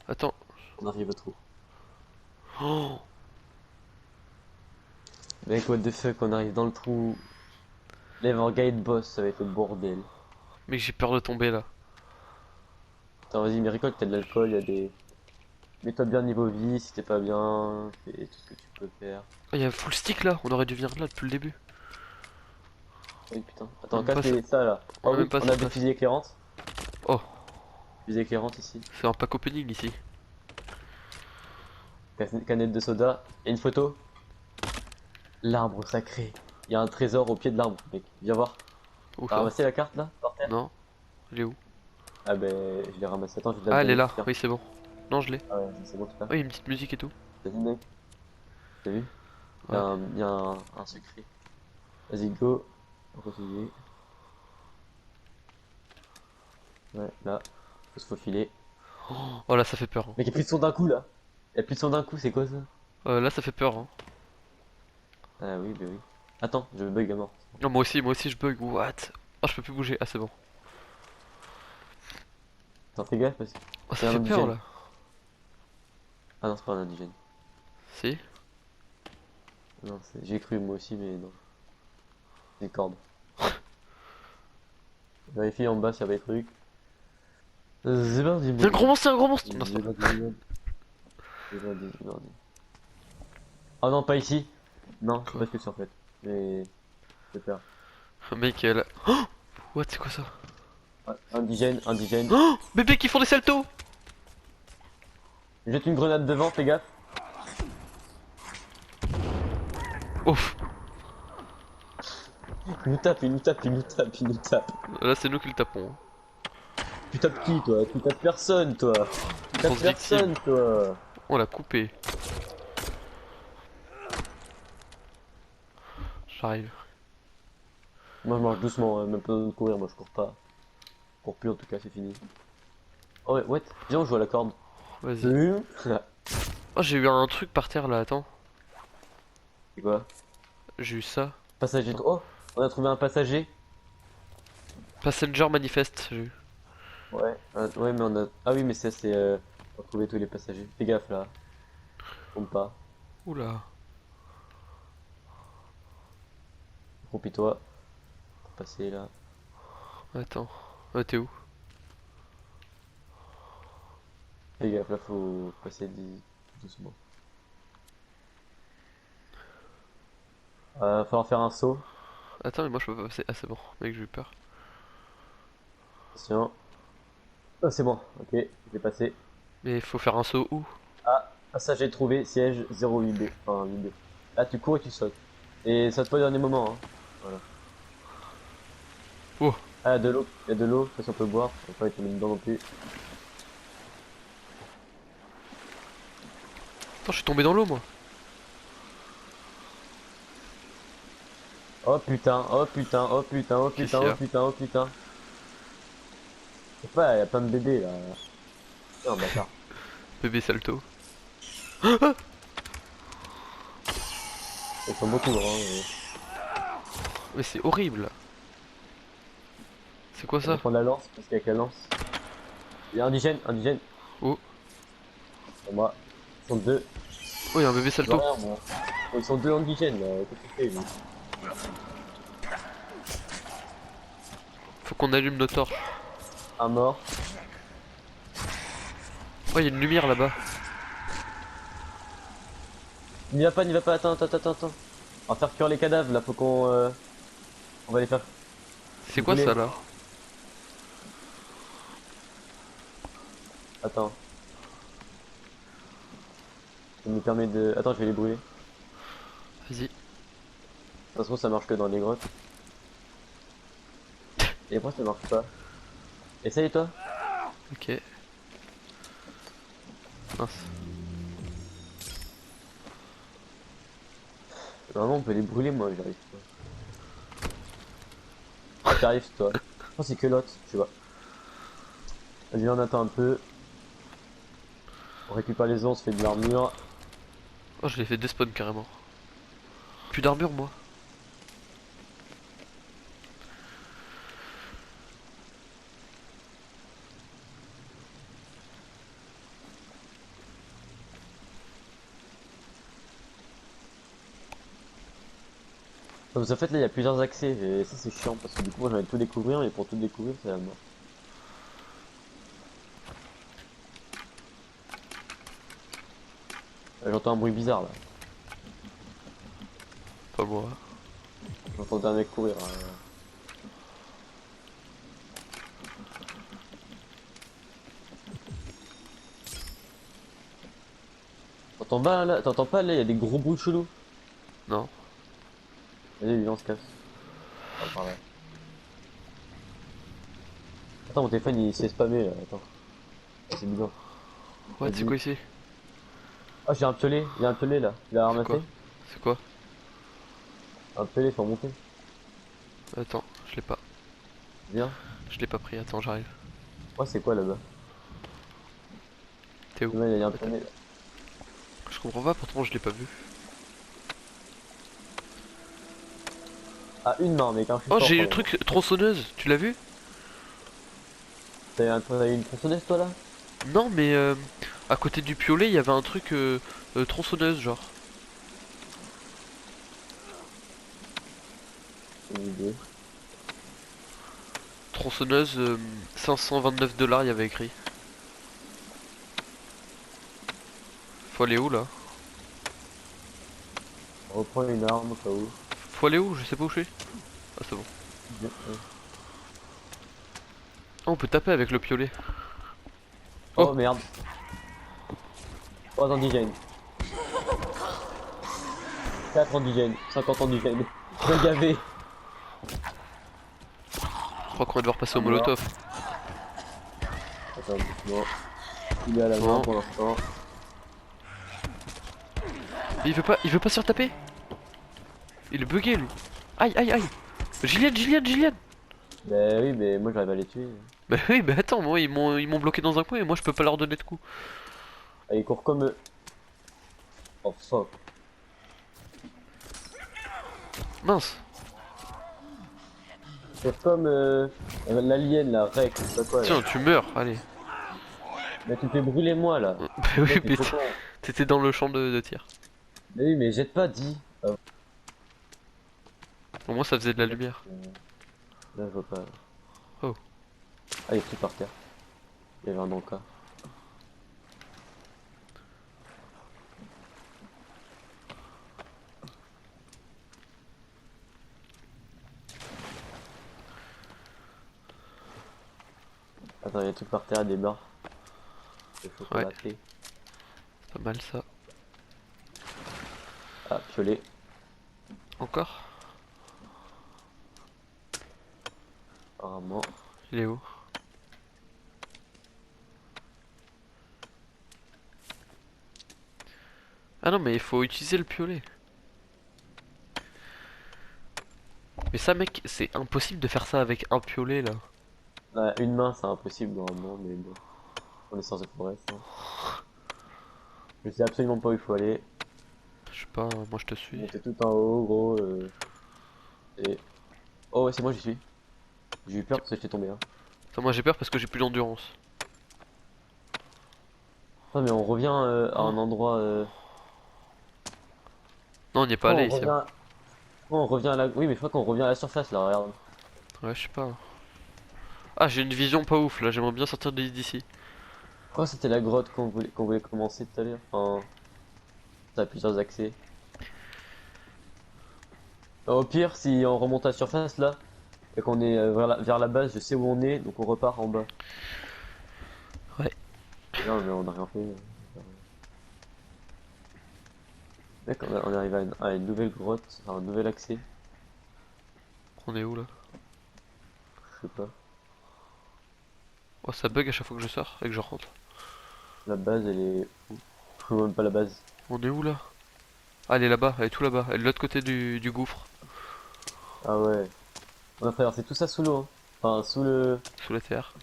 Attends. On arrive au trou. Oh! Mec, what the fuck, on arrive dans le trou. L'Evergate boss, ça va être le bordel. Mec, j'ai peur de tomber là. Attends, vas-y, mais récolte, t'as de l'alcool, y a des. Mets-toi bien niveau vie, si t'es pas bien, fais tout ce que tu peux faire. Oh, il y a full stick là. On aurait dû venir là depuis le début. Oui, putain. On a Attends, même pas casse ça. ça là. On Oh a même oui, pas on ça a de des place. fusils éclairantes. Oh, Fusées éclairantes ici. c'est un pack opening ici. Canette de soda. Et une photo. L'arbre sacré. Il y a un trésor au pied de l'arbre, mec. Viens voir. Où T'as ça? ramassé la carte là, par terre? Non? Elle est où? Ah ben, je l'ai ramassé. Attends, je vais te la Ah, elle est donner. là. Tiens. Oui, c'est bon. Non, je l'ai. Ah ouais, c'est bon, tu l'as. Oh, il y a une petite musique et tout. Vas-y, mec. T'as vu? Ouais. Il y a un secret. Vas-y, go. On continue. Ouais, là. Faut se faufiler. Oh là, ça fait peur. Hein. Mec, il y a plus de son d'un coup là. Il y a plus de son d'un coup, c'est quoi ça? Là, ça fait peur. Hein. Ah oui, bah oui. Attends, je bug à mort. Non, moi aussi, je bug. What? Oh, je peux plus bouger. Ah, c'est bon. Attends, fais gaffe parce que Oh, c'est ça un fait peur indigène. là. Ah non, c'est pas un indigène. Si? Non, j'ai cru moi aussi, mais non. Des cordes. Vérifie en bas s'il y a des trucs. C'est parti, C'est un gros monstre, c'est un gros monstre! Non, c'est C'est pas vrai. parti, 1h10. Oh non, pas ici. Non, c'est Quoi? pas ce que c'est en fait. Mais j'ai peur. Un mec est là. Oh, what, c'est quoi ça? Ouais, indigène. Oh, bébé qui font des saltos! Jette une grenade devant, fais gaffe. Ouf, Il nous tape, il nous tape, il nous tape, il nous tape. là c'est nous qui le tapons. Tu tapes qui toi? Tu tapes personne toi. Tu tapes Grosse victime. personne toi. On l'a coupé. J'arrive. Moi je marche doucement, hein, même pas besoin de courir, moi je cours pas. Je cours plus en tout cas, c'est fini. Oh ouais, what? Viens on joue à la corde. Vas-y. Hum. Oh, j'ai eu un truc par terre là, attends. C'est quoi? J'ai eu ça. Passager. Attends. Oh! On a trouvé un passager. Passenger manifeste, j'ai eu. Ouais. Ouais mais on a. Ah oui mais ça c'est retrouver tous les passagers. Fais gaffe là. Trompe pas. Oula. Rompis-toi. Pour passer là. Attends. T'es où? Fais gaffe là faut passer doucement. Falloir faire un saut. Attends, mais moi je peux pas passer. Ah, c'est bon, mec, j'ai eu peur. Attention. Oh c'est bon, ok, j'ai passé. Mais il faut faire un saut où? Ah, passager trouvé, siège 08B. Enfin 8B. Là tu cours et tu sautes. Et saute pas au dernier moment hein. Voilà. Oh, Ah il y a de l'eau, ça on peut boire, on peut pas être mis dedans non plus. attends, je suis tombé dans l'eau moi. Oh putain, oh putain, oh putain, oh Qu'est-ce putain, qu'il y oh a? putain, oh putain. Je sais pas, il y a plein de bébés là. Putain, bâtard. Bébé salto. Ils sont beaucoup, hein. Mais c'est horrible. C'est quoi On va ça? prendre la lance, parce qu'avec la lance. Il y a indigène. Oh, Pour moi. Ils sont deux. oh, il y a un bébé Je vois salto. rien, moi. Oh, ils sont deux indigènes là. Qu'est-ce que tu fais, lui? Faut qu'on allume nos torches. Un mort. Oh, il y a une lumière là-bas. N'y va pas, attends. On va faire cuire les cadavres là, faut qu'on. On va les faire C'est quoi brûler. ça là? Attends. Ça me permet de. Attends, je vais les brûler. De Vas-y. toute façon, ça marche que dans les grottes. Et pourquoi ça marche pas? Essaye toi. Ok. Mince. Normalement, on peut les brûler, moi, j'arrive pas. T'arrives toi. Je pense que c'est que l'autre, tu vois. Vas-y, on attend un peu. On récupère les os, on se fait de l'armure. Oh, je l'ai fait despawn carrément. Plus d'armure moi. Donc, en fait, là, il y a plusieurs accès. Et ça, c'est chiant parce que du coup, moi, j'ai envie de tout découvrir. Mais pour tout découvrir, c'est la mort. J'entends un bruit bizarre là. Pas moi. J'entends un mec courir. T'entends pas là, il y a des gros bruits chelous. Non. Vas-y, viens, on se casse. On va par là. Attends, mon téléphone il s'est spammé là, attends. Ah, c'est bizarre. What, c'est Vas-y. quoi ici? Ah, j'ai un piolet, il y a un piolet là. Tu l'as C'est quoi? ramassé? C'est quoi? Un piolet, faut remonter. Attends, je l'ai pas. Viens. Je l'ai pas pris, attends, j'arrive. Oh, c'est quoi là-bas? T'es où? Ouais, il y a un Attends. piolet là. Je comprends pas, pourtant je l'ai pas vu. Ah, une main, mec, hein, je suis Oh, fort, j'ai eu quand le même. truc tronçonneuse, tu l'as vu? T'as eu une tronçonneuse toi là? Non, mais à côté du piolet, il y avait un truc tronçonneuse, genre. Une idée. Tronçonneuse, 529 $, il y avait écrit. Faut aller où là? On reprend une arme au cas où. Faut aller où? Je sais pas où je suis. Ah c'est bon. Oh, on peut taper avec le piolet. Oh Oh, merde. 3 indigènes. 4 indigènes. 50 indigènes. Je vais gaver. je crois qu'on va devoir passer au Ah, mort. molotov. Attends, bon. Il est à la main Bon. pour l'instant. Il veut pas se faire taper. Il est bugué lui. Aïe aïe aïe. Gillian. Bah oui, mais moi j'arrive à les tuer. Bah oui, mais attends, moi ils m'ont bloqué dans un coin et moi je peux pas leur donner de coups. Ah, ils courent comme eux. Oh fuck. Mince. C'est comme l'alien là, Rex, je sais pas quoi là. Tiens, tu meurs, allez. Mais tu me fais brûler moi là. Bah oui, Mec, mais t'es trop con. t'étais dans le champ de tir. Mais oui, mais jette pas, dis. Au moins ça faisait de la lumière. Là, je vois pas. Oh. Ah, il est pris par terre. Il y avait un encas. Attends, il y a des trucs par terre, des barres. Des chocolatés. Pas mal ça. Ah, piolet. Encore? Apparemment. Il est où? Ah non, mais il faut utiliser le piolet. Mais ça mec, c'est impossible de faire ça avec un piolet là. Ah, une main, c'est impossible normalement, mais bon. On est sans forest. Hein. Je sais absolument pas où il faut aller. Je sais pas, moi je te suis. Monter tout en haut, gros. Et... Oh ouais, c'est moi, j'y suis. J'ai eu peur parce que j'étais tombé. Hein. Attends, moi j'ai peur parce que j'ai plus d'endurance. Ah, mais on revient à Oh. un endroit. Non, on n'y est Je pas crois allé on ici. revient. Je crois on revient à la. Oui, mais je crois qu'on revient à la surface là, regarde. Ouais, je sais pas. Ah, j'ai une vision pas ouf là, j'aimerais bien sortir d'ici. Je crois que c'était la grotte qu'on voulait commencer tout à l'heure. Enfin, ça a plusieurs accès. Au pire, si on remonte à la surface là, et qu'on est vers la base, je sais où on est, donc on repart en bas. Ouais. Non, mais on a rien fait. Mec, on arrive à une nouvelle grotte, à un nouvel accès. On est où là? Je sais pas. Oh, ça bug à chaque fois que je sors et que je rentre. La base, elle est où? Je vois même pas la base. On est où là? Ah, elle est là-bas, elle est tout là-bas, elle est de l'autre côté du gouffre, Ah ouais. On a traversé tout ça sous l'eau. Hein. Enfin, sous sous la terre.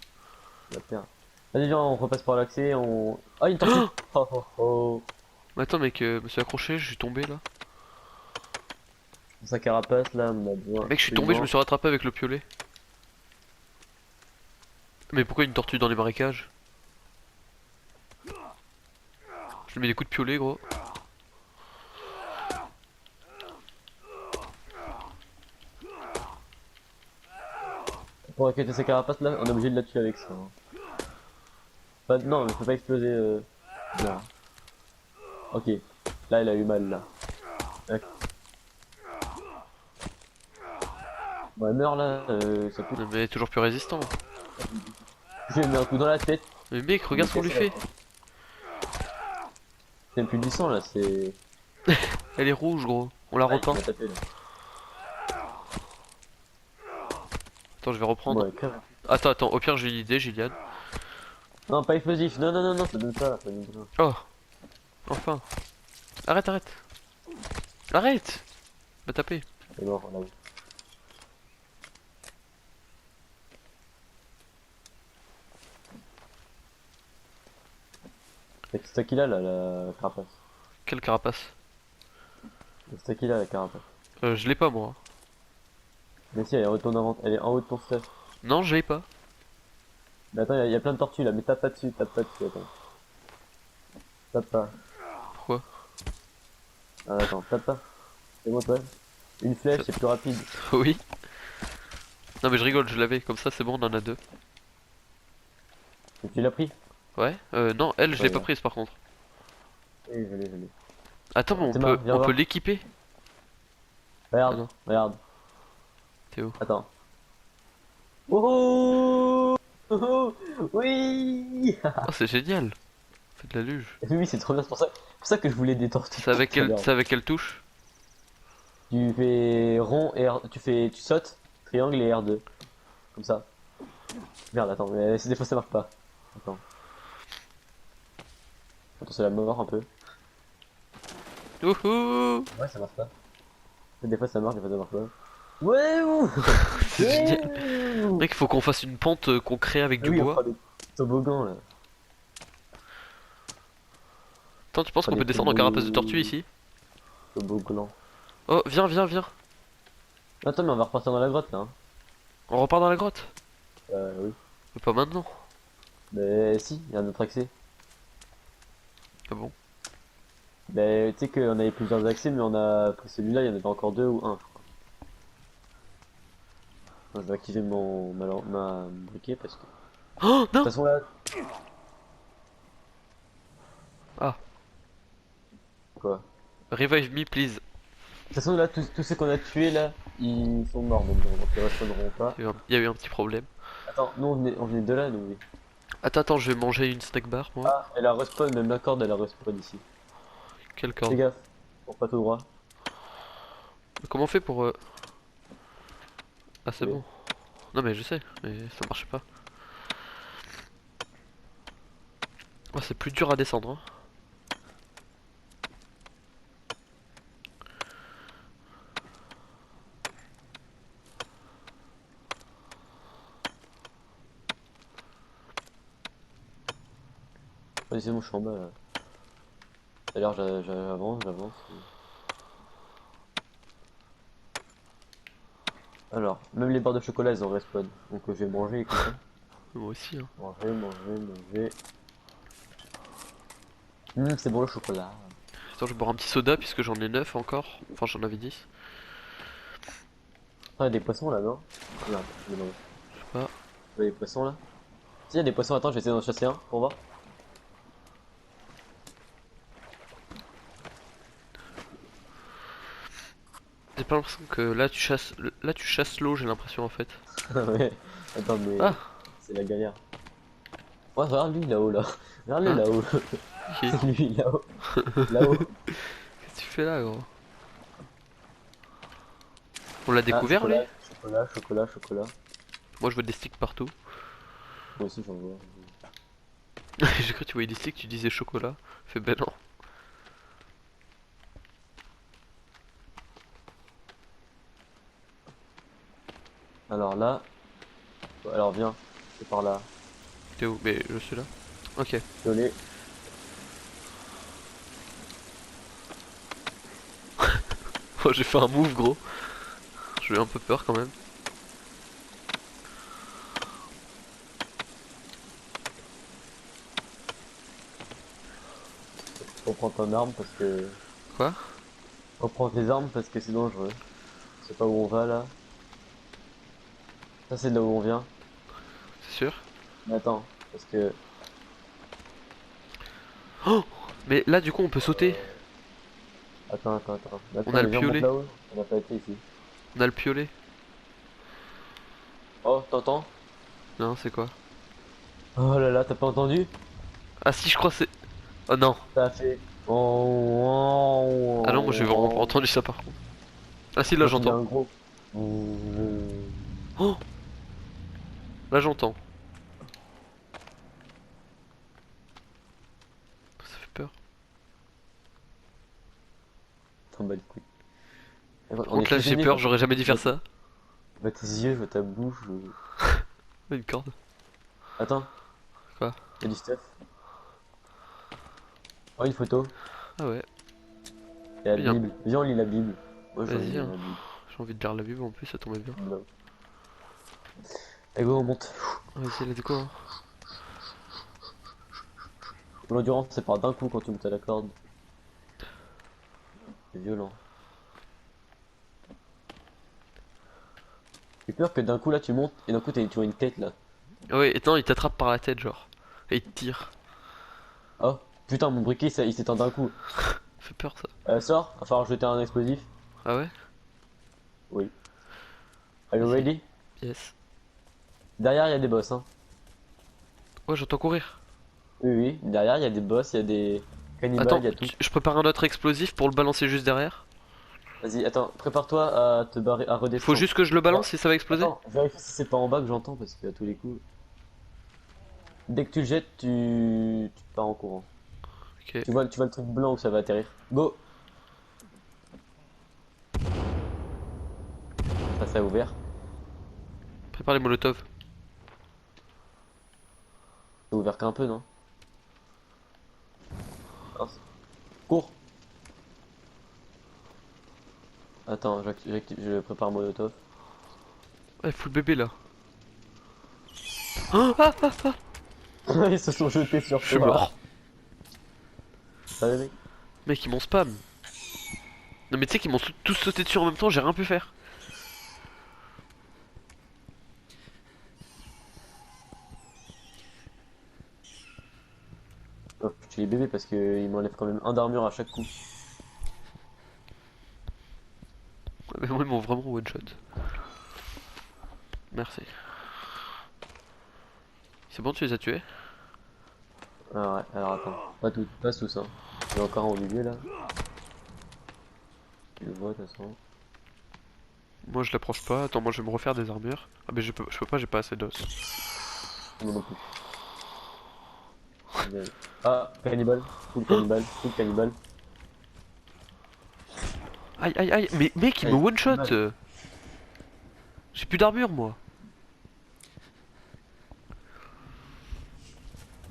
la terre. Vas-y, viens, on repasse par l'accès, on... Ah, une tortue! Oh oh oh! Mais attends, mec, je me suis accroché, je suis tombé là. Sa carapace, là, on a besoin. Mec, je suis tombé, je me suis rattrapé avec le piolet. Mais pourquoi une tortue dans les marécages? Je lui mets des coups de piolet, gros. Pour récolter sa carapace, là, on est obligé de la tuer avec ça. Hein. Non, mais faut pas exploser. Là. Ok. Là, elle a eu mal, là. Ok. Bon, elle meurt, là, ça coûte. Mais elle est toujours plus résistant. J'ai mis un coup dans la tête. Mais mec, regarde ce qu'on lui fait. C'est même plus du sang, là, c'est... Elle est rouge, gros. On la Ah, il repeint. m'a tapé, là. Attends, je vais reprendre. Ouais, crève. Attends, au pire, j'ai une idée, Gillian. Non, pas explosif. Non, ça donne ça, ça donne ça. Oh, enfin. Arrête. Arrête. Va taper. C'est mort, là. C'est ça qu'il a, là, la carapace. Quelle carapace? C'est ça qu'il a, la carapace. Je l'ai pas, moi. Mais si, elle est elle est en haut de ton stuff. Non, je l'ai pas. Mais attends, il y a plein de tortues, là, mais tape pas dessus, attends. Tape pas. Pourquoi? Ah, attends, tape pas. C'est bon, toi. Une flèche, c'est plus rapide. Oui. Non, mais je rigole, je l'avais. Comme ça, c'est bon, on en a deux. Et tu l'as pris? Ouais. Non, elle, je l'ai Ouais, pas ouais. prise par contre. Oui, je l'ai. Attends, mais Théma, viens on peut voir. l'équiper? Ah Regarde, non, regarde. t'es où? Attends. Oh, oh, oh, oui. Oh, c'est génial. Fais de la luge. Oui, c'est trop bien, c'est pour ça que je voulais des tortues tout à l'heure. C'est avec quelle touche? Tu fais rond et tu sautes, triangle et R2. Comme ça. Merde, attends, mais des fois ça marche pas. Attends. Attends, c'est la mort un peu. Wouhou! Ouais, ça marche pas. Des fois ça marche, des fois ça marche pas. Ouais, ouh. C'est génial. Ouais, ouh. Mec, il faut qu'on fasse une pente qu'on crée avec Ah du oui, on bois. fera des toboggans là. Attends, tu On penses fera qu'on peut des descendre en carapace de tortue ici? toboggans. Oh, viens, viens, viens. Attends, mais on va repartir dans la grotte là. Hein. On repart dans la grotte. Oui. Mais pas maintenant. Mais si, il y a un autre accès. Ah bon? Mais tu sais qu'on avait plusieurs accès, mais on a pris celui-là, il y en avait encore deux ou un. Attends, je vais activer ma briquet parce que. De Oh, toute non! façon là. Ah, Quoi? revive me, please. De toute façon là, tous ceux qu'on a tués là, ils sont morts maintenant, donc ils respawneront pas. Il y a eu un petit problème. Attends, nous on venait de là, nous. Oui. Attends, attends, je vais manger une snack bar, moi. Ah, elle a respawn, même la corde elle a respawn ici. Quelle Fais corde? gaffe, pour pas tout droit. Comment on fait pour... Ah, c'est Oui. bon. Non, mais je sais, mais ça marche pas. Oh, c'est plus dur à descendre, hein. Vas-y, c'est bon, je suis en bas là. D'ailleurs, j'avance. Alors, même les barres de chocolat elles ont respawn. Donc je vais manger comme ça. Moi aussi, hein. Manger. C'est bon le chocolat. Attends, je vais boire un petit soda puisque j'en ai 9 encore. Enfin, j'en avais 10. Ah, il y a des poissons là, non? Regarde, non. Je sais pas. Il y a des poissons là. Si, il y a des poissons, attends, je vais essayer d'en chasser un pour voir. J'ai pas l'impression que là tu chasses l'eau, j'ai l'impression en fait. Ouais. Attends, mais Ah, c'est la galère. Ouais, regarde lui là-haut là. Regarde-le hein? là-haut. Qui? C'est lui là-haut. Là-haut. Qu'est-ce que tu fais là, gros? On l'a Ah, découvert lui? chocolat. Moi je vois des sticks partout. Moi aussi j'en vois. J'ai cru que tu voyais des sticks, tu disais chocolat. Fais ben non. Alors là, alors viens, c'est par là. T'es où? Mais je suis là. Ok. Désolé. Oh, j'ai fait un move, gros. J'ai eu un peu peur quand même. Reprends ton arme parce que. Quoi? Reprends tes armes parce que c'est dangereux. Je sais pas où on va là. Ça c'est de là où on vient. C'est sûr? Mais attends, parce que. Oh! Mais là du coup on peut sauter. Attends. On Attends, a mais le viens, on monte piolet. là-haut. On a pas été ici. On a le piolet. Oh, t'entends? Non, c'est quoi? Oh là là, t'as pas entendu? Ah si, je crois que c'est... Oh non. Ça a fait. Oh, Ah non, moi j'ai vraiment pas entendu ça par contre. Ah si, là Moi, j'ai j'entends. un gros. Oh! Là j'entends. Ça fait peur. T'en bats les couilles. Par On est contre là j'ai prisonniers peur, quand j'aurais jamais dû faire ça. je vois tes yeux, je vois ta bouche. Une corde. Attends, Quoi? y'a du stuff. Oh, une photo. Ah ouais. Y'a la Bien. Bible. Viens, on lit la Bible. Moi, j'ai envie de Vas-y, lire hein. la Bible. J'ai envie de lire la Bible en plus, ça tombait bien. Non. Allez, go, on monte. Vas-y, let's go, hein. L'endurance, c'est par d'un coup quand tu montes à la corde. C'est violent. J'ai peur que d'un coup là tu montes et d'un coup tu vois une tête là. Ah ouais, et non, il t'attrape par la tête, genre. Et il te tire. Oh, Putain, mon briquet, il s'éteint d'un coup. Ça fait peur ça. Sors, va falloir jeter un explosif. Ah ouais? Oui. Are you Vas-y. ready? Yes. Derrière, il y a des boss, hein. Ouais, j'entends courir. Oui, oui. Derrière, il y a des boss, il y a des cannibales, Attends, il y a tout. je prépare un autre explosif pour le balancer juste derrière. Vas-y, attends, prépare-toi à te barrer, à Faut redescendre. juste que je le Oh, balance et ça va exploser? attends, vérifie si c'est pas en bas que j'entends parce qu'à tous les coups. Dès que tu le jettes, tu pars en courant. Ok. Tu vois le truc blanc où ça va atterrir. Go! Ça a ouvert. Prépare les molotovs. Ça a ouvert qu'un peu, non? Mince. Cours! Attends, je prépare Molotov. Ouais, full bébé là. Ah, ah, ah, ah. Ils se sont jetés sur Je suis toi. mort. Ça va, mec? Mec, ils m'ont spam. Non mais tu sais qu'ils m'ont tous sauté dessus en même temps, j'ai rien pu faire. Oh, je tue les bébés parce qu'ils m'enlèvent quand même un d'armure à chaque coup. Ouais, mais moi, ils m'ont vraiment one shot. Merci. C'est bon, tu les as tués? Ah ouais, alors attends. Pas tous, hein. Il y en a encore un au milieu là. Tu le vois de toute façon. Moi je l'approche pas, attends, moi je vais me refaire des armures. Ah mais je peux pas, j'ai pas assez d'os. Moi non plus. Ah, cannibale. Full cannibale. Full cannibale. Aïe aïe aïe, mais mec il me Aïe, one shot mal. J'ai plus d'armure moi.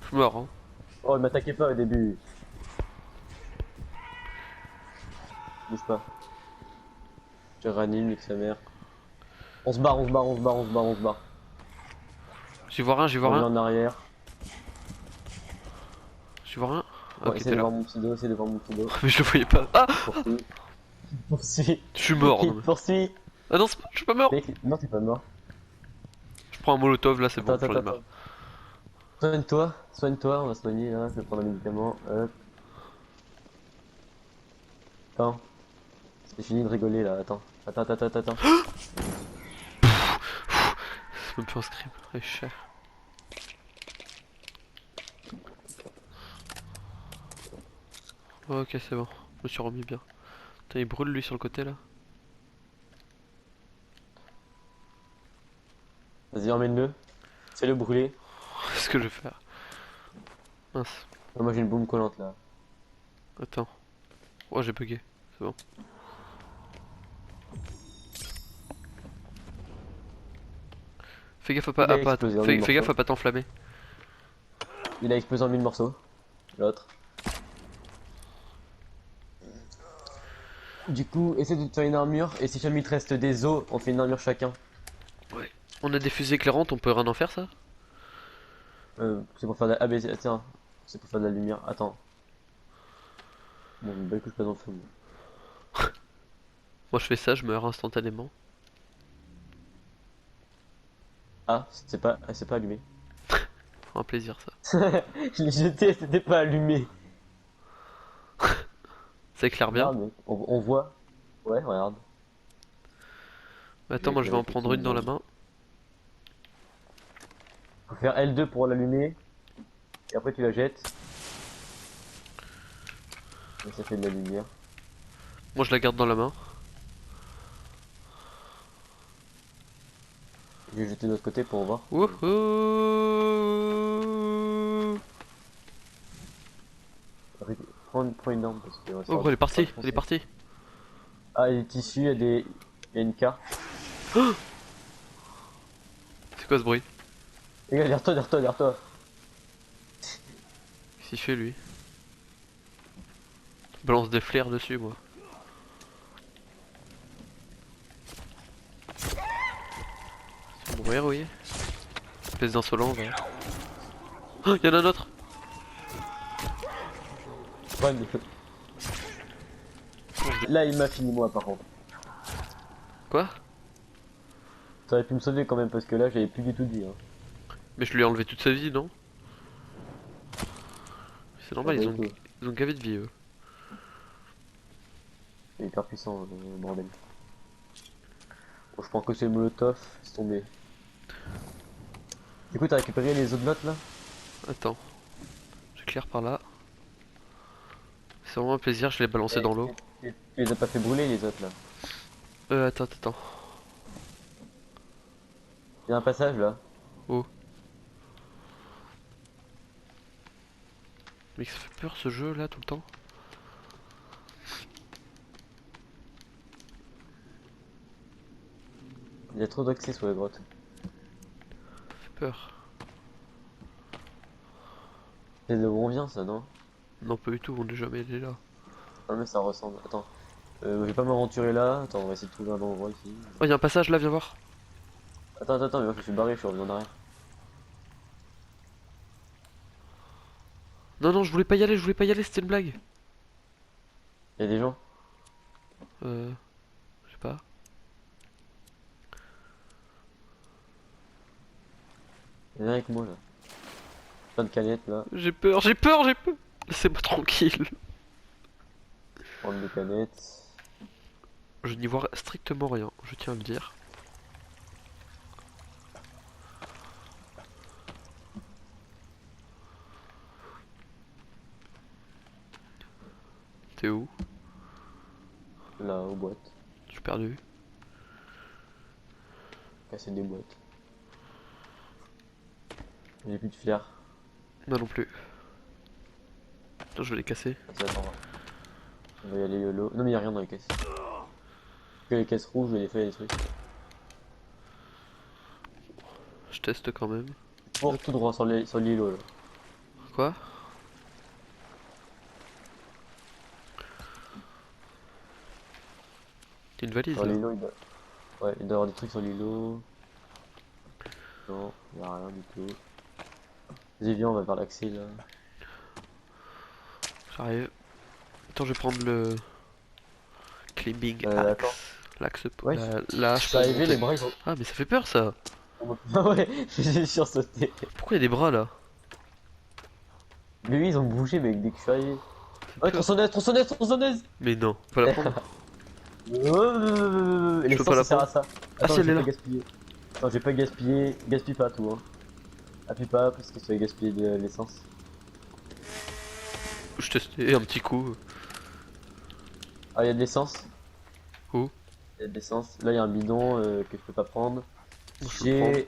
Je suis mort hein. Oh, il m'attaquait pas au début. Bouge pas. Je ranime, nique sa mère. On se barre, on se barre, on se barre, on se barre, on se barre. J'y vois rien, j'y On vois revient rien. en arrière. J'y vois rien. Ah, Bon, ok essaie t'es de là. voir mon petit dos, essaie de voir mon petit dos. Mais je le voyais pas. Ah, Poursuis. Poursuis. je suis mort Il non te mais. poursuit. Ah non, je suis pas mort. Mec, non, t'es pas mort. Je prends un molotov là, c'est Attends, bon, j'en ai attends, marre. attends. Soigne-toi, on va soigner là, je vais prendre un médicament. Hop. Attends, c'est fini de rigoler là, attends. Attends. C'est même plus un script, ouais, cher. Ok c'est bon, je me suis remis bien. Putain il brûle lui sur le côté là. Vas-y, emmène-le. Fais-le brûler. Qu'est ce que je vais faire? Mince, Ah, moi j'ai une bombe collante là. attends. Oh j'ai bugué, c'est bon. Fais gaffe Il a explosé en mille fais gaffe morceaux. à pas t'enflammer. Il a explosé en 1000 morceaux. L'autre. Du coup, essaie de te faire une armure, et si jamais il te reste des os, on fait une armure chacun. Ouais. On a des fusées éclairantes, on peut rien en faire ça? C'est pour faire de la... Ah, mais tiens, c'est pour faire de la lumière. Attends. Bon, bah écoute, pas dans le feu. Moi. Moi je fais ça, je meurs instantanément. Ah, c'est pas allumé. Un plaisir ça. Je l'ai jeté, c'était pas allumé. Ça éclaire bien. Regarde, mec, on voit. Ouais, regarde. Mais attends, moi je vais en prendre une dans la main. Faut faire L2 pour l'allumer, et après tu la jettes. Et ça fait de la lumière. Moi je la garde dans la main. Je vais jeter de l'autre côté pour voir. Wouhou! Prends une arme parce que. Ouais, ça Oh, va elle est pas partie, te elle est foncer. partie. Ah, il y a des tissus, il y a une carte. C'est quoi ce bruit? Les gars, derrière toi. Qu'est-ce qu'il fait lui? Je balance des flares dessus moi. C'est pour mourir, oui. Espèce d'insolent, va. Oh, y'en a un autre! Ouais, mais... Là, il m'a fini moi par contre. Quoi? T'aurais pu me sauver quand même parce que là, j'avais plus du tout de vie. Hein. Mais je lui ai enlevé toute sa vie, non? C'est normal, Pas du tout. ils ont gavé de vie eux. C'est hyper puissant, le bordel. Bon, je prends que c'est le molotov, c'est tombé. Du coup, t'as récupéré les autres notes là? Attends, j'éclaire par là. C'est vraiment un plaisir, je l'ai balancé Eh, dans l'eau. tu les as pas fait brûler les autres là? Attends. Il y a un passage là. Oh. Mais ça fait peur ce jeu là tout le temps. Il y a trop d'accès sur la grotte. Ça fait peur. C'est de où on vient ça, non? Non, pas du tout, on n'est jamais allé là. Ah mais ça ressemble. Attends. Je vais pas m'aventurer là. Attends, on va essayer de trouver un endroit ici. Oh, y'a un passage là, viens voir. Attends, mais moi je me suis barré, je suis revenu en arrière. Non, je voulais pas y aller, c'était une blague. Il y a des gens. Je sais pas. Viens avec moi là. Plein de canettes là. J'ai peur. Laissez-moi tranquille. Prendre des canettes. Je n'y vois strictement rien, je tiens à le dire. T'es où? Là, aux boîtes. Je suis perdu. Casser des boîtes. J'ai plus de flair. Moi non plus. Attends, je vais les casser. Vas-y, attends. On va y aller YOLO. Non mais y a rien dans les caisses. Que les caisses rouges et les feuilles et les trucs. Je teste quand même. Pour tout droit sur l'îlot là. Quoi? T'as une valise Sur là? l'îlot, ouais, il doit y avoir des trucs sur l'îlot. Non, y a rien du tout. Vas-y, viens, on va vers l'accès là. J'arrive. Attends, je vais prendre le climbing Attends. axe. L'axe, Ouais, la hache je suis pour arrivé, monter. les bras ils ont. Ah, mais ça fait peur ça. Ah ouais, j'ai sursauté. Pourquoi il y a des bras là? Mais oui, ils ont bougé, mec, dès que je suis arrivé. Ouais, peur. tronçonneuse! Mais non, faut la prendre. Les peux pas la ça sert à ça. Attends, si, elle j'ai est pas là. gaspillé. Non, j'ai pas gaspillé. Gaspille pas tout, hein. Appuie pas parce que tu vas gaspiller de l'essence. Je testais un petit coup. Ah, il y a de l'essence. Où? Il y a de l'essence. Là, il y a un bidon que je peux pas prendre. Bon, je peux le prendre.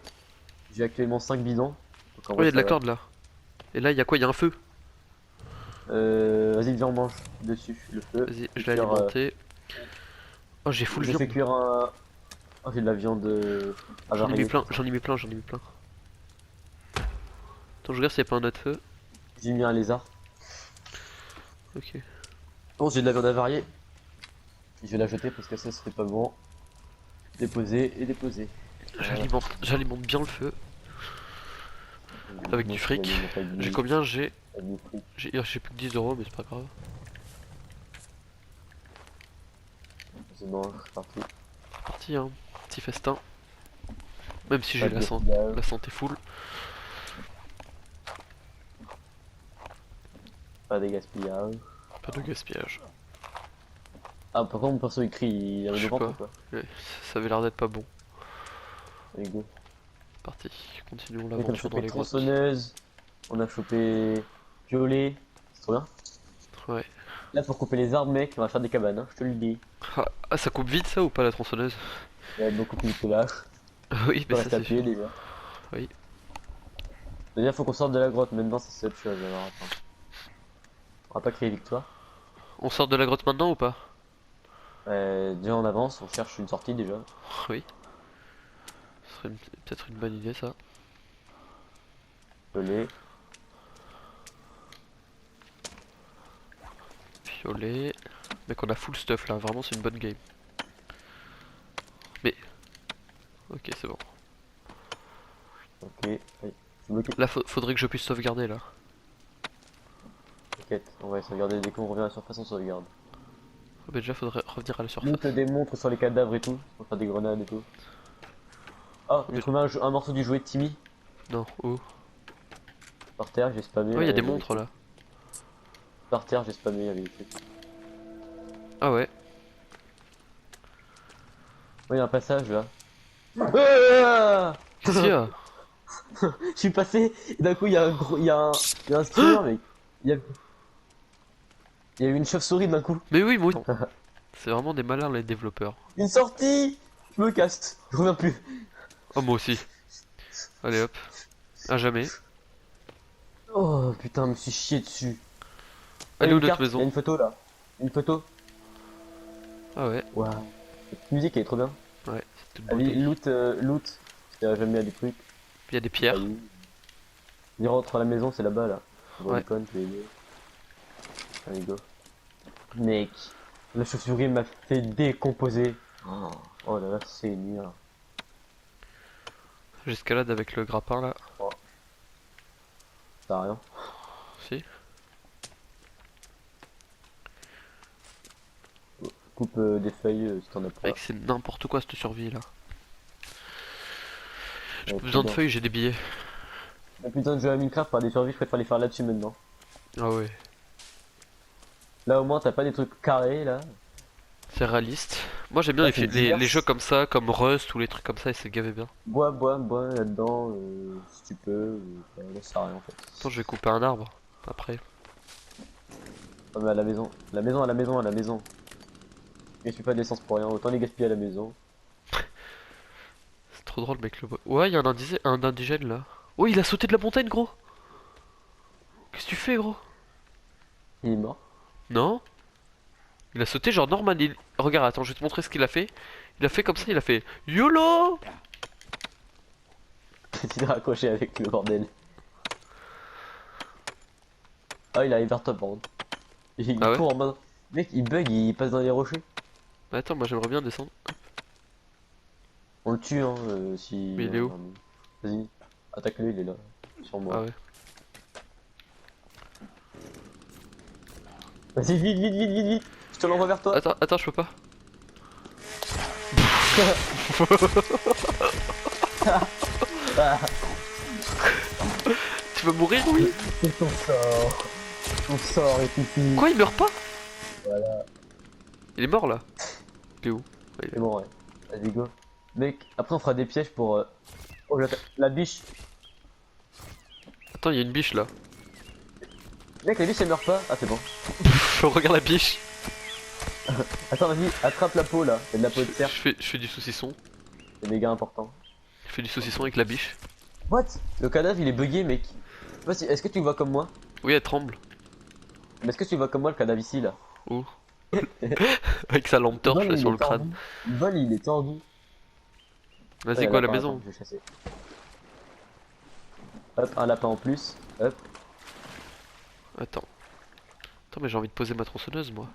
J'ai actuellement 5 bidons. Donc, en Oh, il vrai, y a de ça la va. corde là. Et là, il y a quoi? Il y a un feu. Vas-y, viens, on mange dessus le feu. Vas-y, je Fais l'ai cuire, alimenté. Oh, j'ai full je fais viande. cuire un. Oh, j'ai de la viande J'en ai mis avariée. plein, j'en ai mis plein. Attends, je regarde s'il n'y a pas un autre feu. J'ai mis un lézard. Ok. Bon, j'ai de la viande avariée. Je vais la jeter parce que ça c'était pas bon. Déposer et déposer. Voilà. J'alimente bien le feu. Avec Moi, du je fric. vais alimenter avec J'ai combien? J'ai avec du fric. j'ai plus que 10 euros, mais c'est pas grave. Je mange, c'est parti. Parti, hein. Petit festin. Même si Pas j'ai de la gaspillage. santé full. Pas de gaspillage. Pas de gaspillage. Ah, par contre, mon perso il crie, il Je avait sais le ventre pas. ou quoi? Ouais, ça avait l'air d'être pas bon. Allez, go. Parti. Continuons Donc, on a l'aventure dans chopé les grottes. tronçonneuse, on a chopé violet, c'est trop bien. Ouais. Là, pour couper les arbres, mec, on va faire des cabanes, hein, je te le dis. Ah, ça coupe vite ça ou pas la tronçonneuse? Il y a beaucoup plus de lâche. Oui, On mais ça reste à c'est pied sûr. déjà. Oui. Déjà, faut qu'on sorte de la grotte, maintenant, c'est autre chose. Alors, attends. On va pas crier victoire. On sort de la grotte maintenant ou pas? Déjà, on avance, on cherche une sortie déjà. Oui. Ce serait peut-être une bonne idée ça. Violet. Violet. Mec, on a full stuff là, vraiment c'est une bonne game. Mais. Ok, c'est bon. Ok, oui. Je suis bloqué. Là, faudrait que je puisse sauvegarder là. T'inquiète, on va sauvegarder dès qu'on revient à la surface, on sauvegarde. Oh, bah déjà, faudrait revenir à la surface. Monte des montres sur les cadavres et tout, pour faire des grenades et tout. Ah, j'ai trouvé un morceau du jouet de Timmy Non, où? par terre, j'ai spammé. Oh, il y a des j'ai montres là. Par terre, j'ai spammé avec les trucs. Ah ouais. Ouais, y a un passage là. Ah Qu'est-ce qu'il y a? Je suis passé, et d'un coup, il y a un gros, il y a un streamer, mec. Il y a, il y a eu une chauve-souris d'un coup. Mais oui, moi aussi. C'est vraiment des malins les développeurs. Une sortie! Je me casse, je reviens plus. Oh, moi aussi. Allez hop. À jamais. Oh putain, je me suis chié dessus. Il y Allez a où une notre carte, il y a maison? une photo là. Une photo. Ah ouais. Waouh. Cette musique elle est trop bien. Ouais, c'est toute Allez, beauté. loot, loot. J'aime bien des trucs. Il y a des pierres. Allez. Il rentre à la maison, c'est là-bas là. Bon, Ouais. icône, je vais aider. Allez, go. Mec, la chauve-souris m'a fait décomposer. Oh là là, c'est nul. J'escalade avec le grappin là. Oh, t'as rien. Si. Coupe des feuilles si t'en as pas. Mec, c'est n'importe quoi cette survie là. J'ai Ouais, pas besoin de putain. feuilles, j'ai des billets. J'ai plus besoin de jouer à Minecraft par des survies, je préfère les faire là-dessus maintenant. Ah ouais. Là au moins t'as pas des trucs carrés là. C'est réaliste. Moi j'aime bien Là, c'est divers. les jeux comme ça, comme Rust ou les trucs comme ça, et c'est gavé bien. Bois là-dedans si tu peux. Là, ça sert à rien en fait. Attends, je vais couper un arbre. Après. Ah, mais à la maison. La maison, à la maison, à la maison. Je suis pas d'essence pour rien, autant les gaspiller à la maison. C'est trop drôle mec le... Ouais, il y a un indigène là. Oh, il a sauté de la montagne gros. Qu'est-ce que tu fais gros? Il est mort. Non? Il a sauté genre normal. Regarde, attends, je vais te montrer ce qu'il a fait. Il a fait comme ça, il a fait YOLO! Il est raccroché avec le bordel. Ah, il arrive vers toi par contre. Il Ah ouais? court en mode. Mec, il bug, il passe dans les rochers. Attends, moi j'aimerais bien descendre. On le tue, hein, si. Mais il est où? Vas-y, attaque-le, il est là. Sur Ah moi. ouais. Vas-y, vite, vite, vite, vite, vite. Je te l'envoie vers toi. Attends, je peux pas. Ah, Tu vas mourir, oui? c'est ton sort. Ton sort est ici. Quoi, il meurt pas? Voilà. Il est mort là. Il est où? Ah, il est C'est bon, ouais. Vas-y, go. Mec, après on fera des pièges pour. Oh, la biche. Attends, il y a une biche là. Mec, la biche elle meurt pas. Ah, c'est bon. Regarde la biche. Attends, vas-y, attrape la peau là. C'est de la peau de cerf. Je fais du saucisson. C'est méga important. Je fais du saucisson avec la biche. What? Le cadavre il est bugué, mec. Je sais pas si... Est-ce que tu le vois comme moi? Oui, elle tremble. Mais est-ce que tu le vois comme moi le cadavre ici là? Où? Avec sa lampe torche là Il sur est le crâne. tordu. Le vol il est tordu. Vas-y, Ouais, go à la lapin, maison. attends, je vais chasser. Hop, un lapin en plus. Hop. Attends. Attends, mais j'ai envie de poser ma tronçonneuse moi.